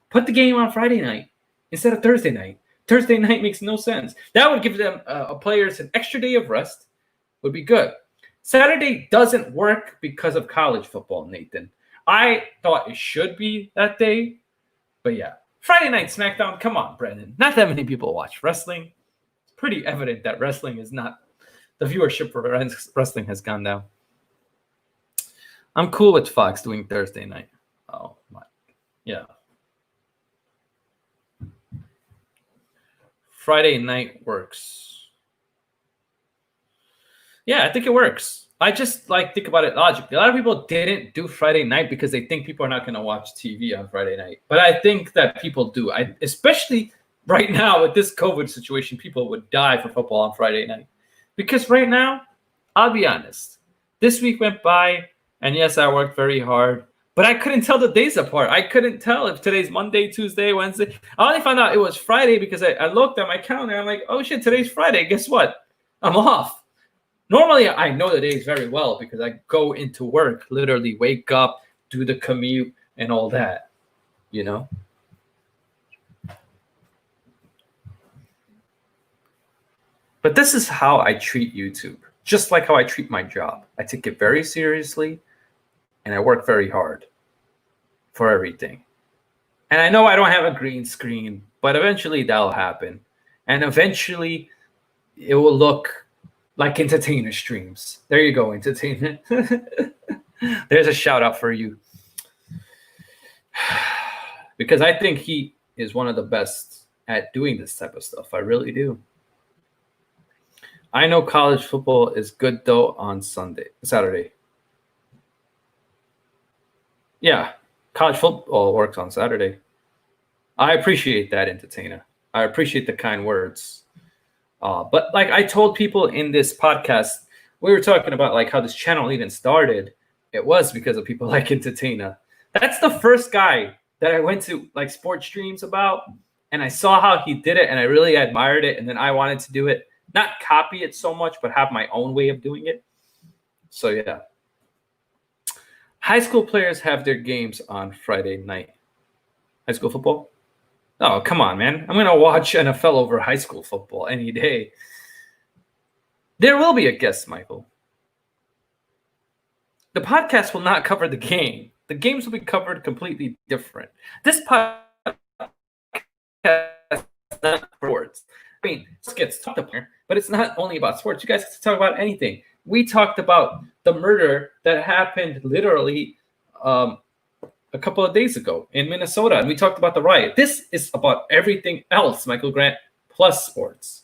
put the game on Friday night instead of Thursday night. Thursday night makes no sense. That would give them players an extra day of rest. Would be good. Saturday doesn't work because of college football, Nathan. I thought it should be that day, but yeah. Friday night SmackDown, come on, Brendan. Not that many people watch wrestling. It's pretty evident that wrestling is not, the viewership for wrestling has gone down. I'm cool with Fox doing Thursday night. Oh, my. Yeah. Friday night works. Yeah, I think it works. I just think about it logically. A lot of people didn't do Friday night because they think people are not going to watch TV on Friday night. But I think that people do. Especially right now with this COVID situation, people would die for football on Friday night. Because right now, I'll be honest, this week went by, and yes, I worked very hard, but I couldn't tell the days apart. I couldn't tell if today's Monday, Tuesday, Wednesday. I only found out it was Friday because I looked at my calendar. I'm like, oh shit, today's Friday. Guess what? I'm off. Normally, I know the days very well because I go into work, literally wake up, do the commute, and all that, But this is how I treat YouTube, just like how I treat my job. I take it very seriously, and I work very hard for everything. And I know I don't have a green screen, but eventually that'll happen. And eventually it will look like Entertainer streams. There you go, Entertainer. There's a shout out for you. Because I think he is one of the best at doing this type of stuff. I really do. I know college football is good though on Saturday. Yeah, college football works on Saturday. I appreciate that, Entertainer. I appreciate the kind words. But like I told people in this podcast, we were talking about how this channel even started. It was because of people like Entertainer. That's the first guy that I went to sports streams about, and I saw how he did it, and I really admired it, and then I wanted to do it. Not copy it so much, but have my own way of doing it. So yeah. High school players have their games on Friday night. High school football? Oh, come on, man. I'm going to watch NFL over high school football any day. There will be a guest, Michael. The podcast will not cover the game. The games will be covered completely different. This podcast is not sports. I mean, this gets talked about, but it's not only about sports. You guys get to talk about anything. We talked about the murder that happened literally a couple of days ago in Minnesota, and we talked about the riot. This is about everything else, Michael Grant, plus sports.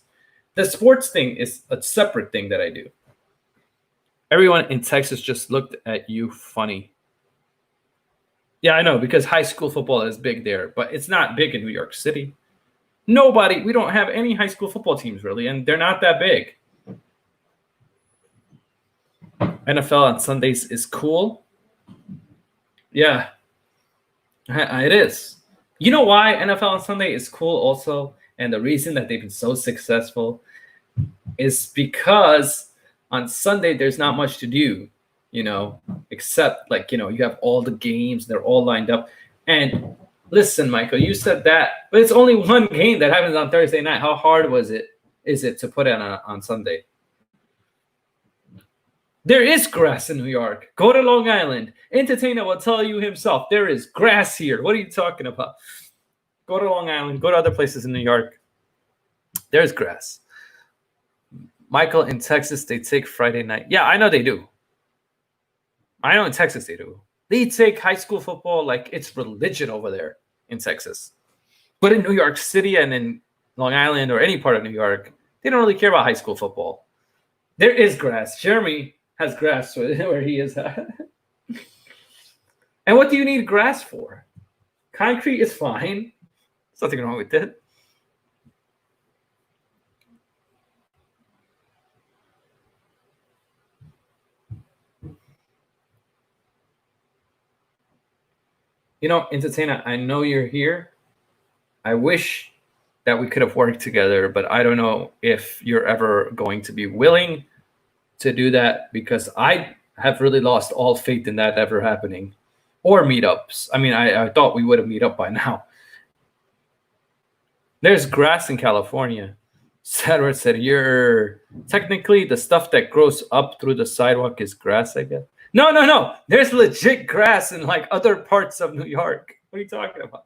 The sports thing is a separate thing that I do. Everyone in Texas just looked at you funny. Yeah, I know, because high school football is big there, but it's not big in New York City. Nobody. We don't have any high school football teams really, and they're not that big. NFL on Sundays is cool. Yeah, it is. You know why NFL on Sunday is cool also? And the reason that they've been so successful is because on Sunday there's not much to do, except you have all the games, they're all lined up. And listen, Michael, you said that, but it's only one game that happens on Thursday night. How hard is it to put it on Sunday? There is grass in New York. Go to Long Island. Entertainer will tell you himself, there is grass here. What are you talking about? Go to Long Island. Go to other places in New York. There's grass. Michael, in Texas, they take Friday night. Yeah, I know they do. I know in Texas they do. They take high school football like it's religion over there in Texas. But in New York City and in Long Island or any part of New York, they don't really care about high school football. There is grass. Jeremy has grass where he is at. And what do you need grass for? Concrete is fine. There's nothing wrong with it. Entertainer, I know you're here. I wish that we could have worked together, but I don't know if you're ever going to be willing to do that, because I have really lost all faith in that ever happening, or meetups. I mean, I thought we would have meet up by now. There's grass in California. Sarah said, you're technically the stuff that grows up through the sidewalk is grass, I guess. No. There's legit grass in other parts of New York. What are you talking about?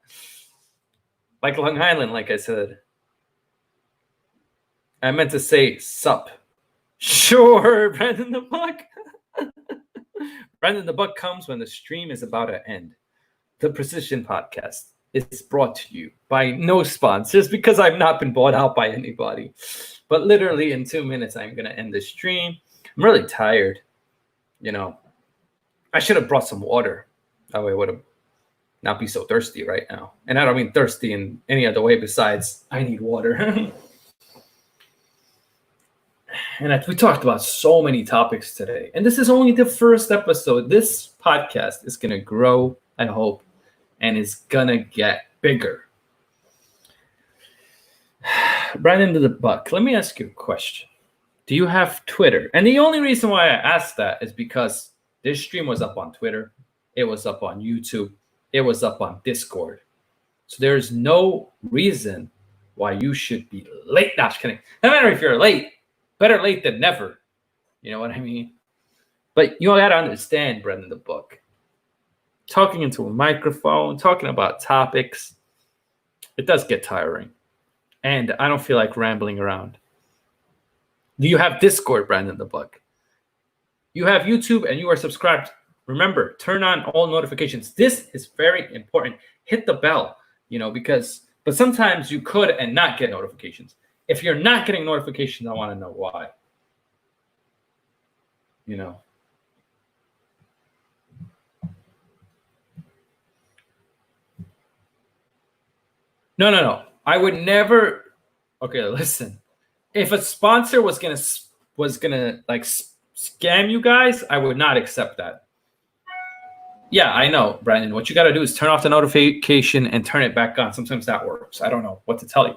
Like Long Island, like I said. I meant to say sup. Sure, Brandon the Buck. Brandon the Buck comes when the stream is about to end. The Precision Podcast is brought to you by no sponsors, because I've not been bought out by anybody. But literally in 2 minutes, I'm going to end the stream. I'm really tired. I should have brought some water. That way I would have not be so thirsty right now. And I don't mean thirsty in any other way besides I need water. And we talked about so many topics today. And this is only the first episode. This podcast is going to grow, I hope, and it's going to get bigger. Brandon the Buck, let me ask you a question. Do you have Twitter? And the only reason why I asked that is because this stream was up on Twitter. It was up on YouTube. It was up on Discord. So there's no reason why you should be late. No, just kidding. No matter if you're late. Better late than never. You know what I mean? But you got to understand, Brendan the Book. Talking into a microphone, talking about topics, it does get tiring. And I don't feel like rambling around. Do you have Discord, Brandon the Book? You have YouTube and you are subscribed. Remember, turn on all notifications. This is very important. Hit the bell, but sometimes you could and not get notifications. If you're not getting notifications, I want to know why. No. I would never. Okay, listen. If a sponsor was gonna scam you guys, I would not accept that. Yeah, I know, Brandon. What you got to do is turn off the notification and turn it back on. Sometimes that works. I don't know what to tell you.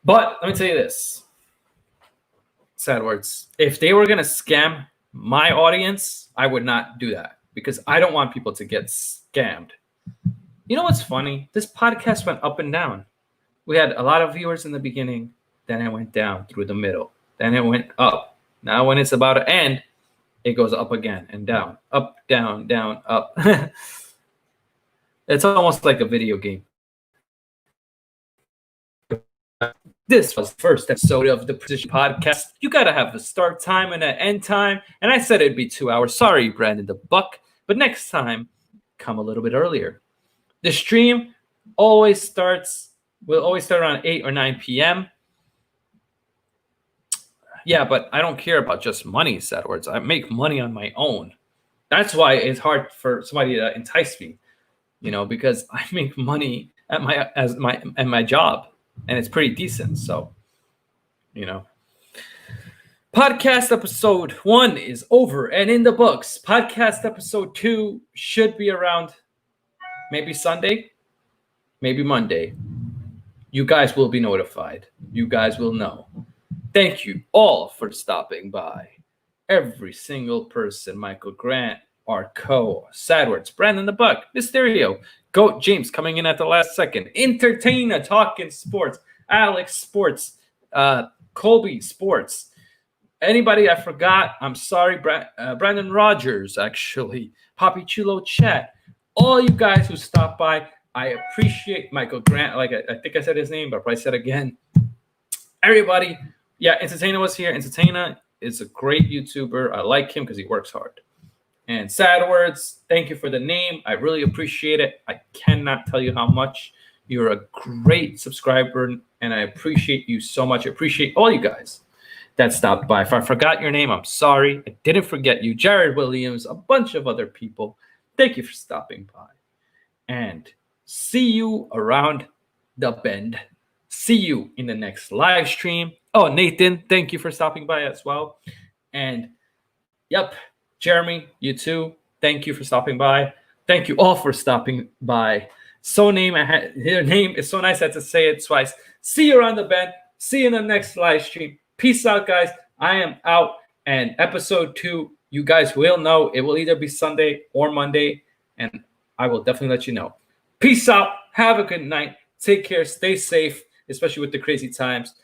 But let me tell you this. Sad words. If they were going to scam my audience, I would not do that because I don't want people to get scammed. You know what's funny? This podcast went up and down. We had a lot of viewers in the beginning. Then it went down through the middle. Then it went up. Now when it's about to end, it goes up again and down. Up, down, down, up. It's almost like a video game. This was the first episode of the Precision Podcast. You got to have a start time and an end time. And I said it'd be 2 hours. Sorry, Brandon the Buck. But next time, come a little bit earlier. The stream will always start around 8 or 9 p.m. Yeah, but I don't care about just money, sad words. I make money on my own. That's why it's hard for somebody to entice me, because I make money at my job. and it's pretty decent. So, you know. Podcast episode 1 is over and in the books. Podcast episode 2 should be around maybe Sunday, maybe Monday. You guys will be notified. You guys will know. Thank you all for stopping by. Every single person, Michael Grant, Arco, Sadwards, Brandon the Buck, Mysterio, Goat James coming in at the last second, Entertainer talking sports, Alex Sports, Colby Sports. Anybody I forgot, I'm sorry. Brandon Rogers, actually. Poppy Chulo Chat. All you guys who stopped by, I appreciate Michael Grant. Like I think I said his name, but I probably said it again. Everybody. Yeah, Entertainer was here. Entertainer is a great YouTuber. I like him because he works hard. And Sadwards, thank you for the name. I really appreciate it. I cannot tell you how much. You're a great subscriber, and I appreciate you so much. I appreciate all you guys that stopped by. If I forgot your name, I'm sorry. I didn't forget you. Jared Williams, a bunch of other people. Thank you for stopping by. And see you around the bend. See you in the next live stream. Oh, Nathan, thank you for stopping by as well. And yep, Jeremy, you too. Thank you for stopping by. Thank you all for stopping by. Your name is so nice I had to say it twice. See you around the bend. See you in the next live stream. Peace out, guys. I am out. And episode 2, you guys will know. It will either be Sunday or Monday. And I will definitely let you know. Peace out. Have a good night. Take care. Stay safe, especially with the crazy times.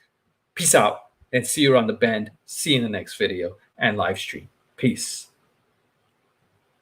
Peace out. And see you around the bend. See you in the next video and live stream. Peace.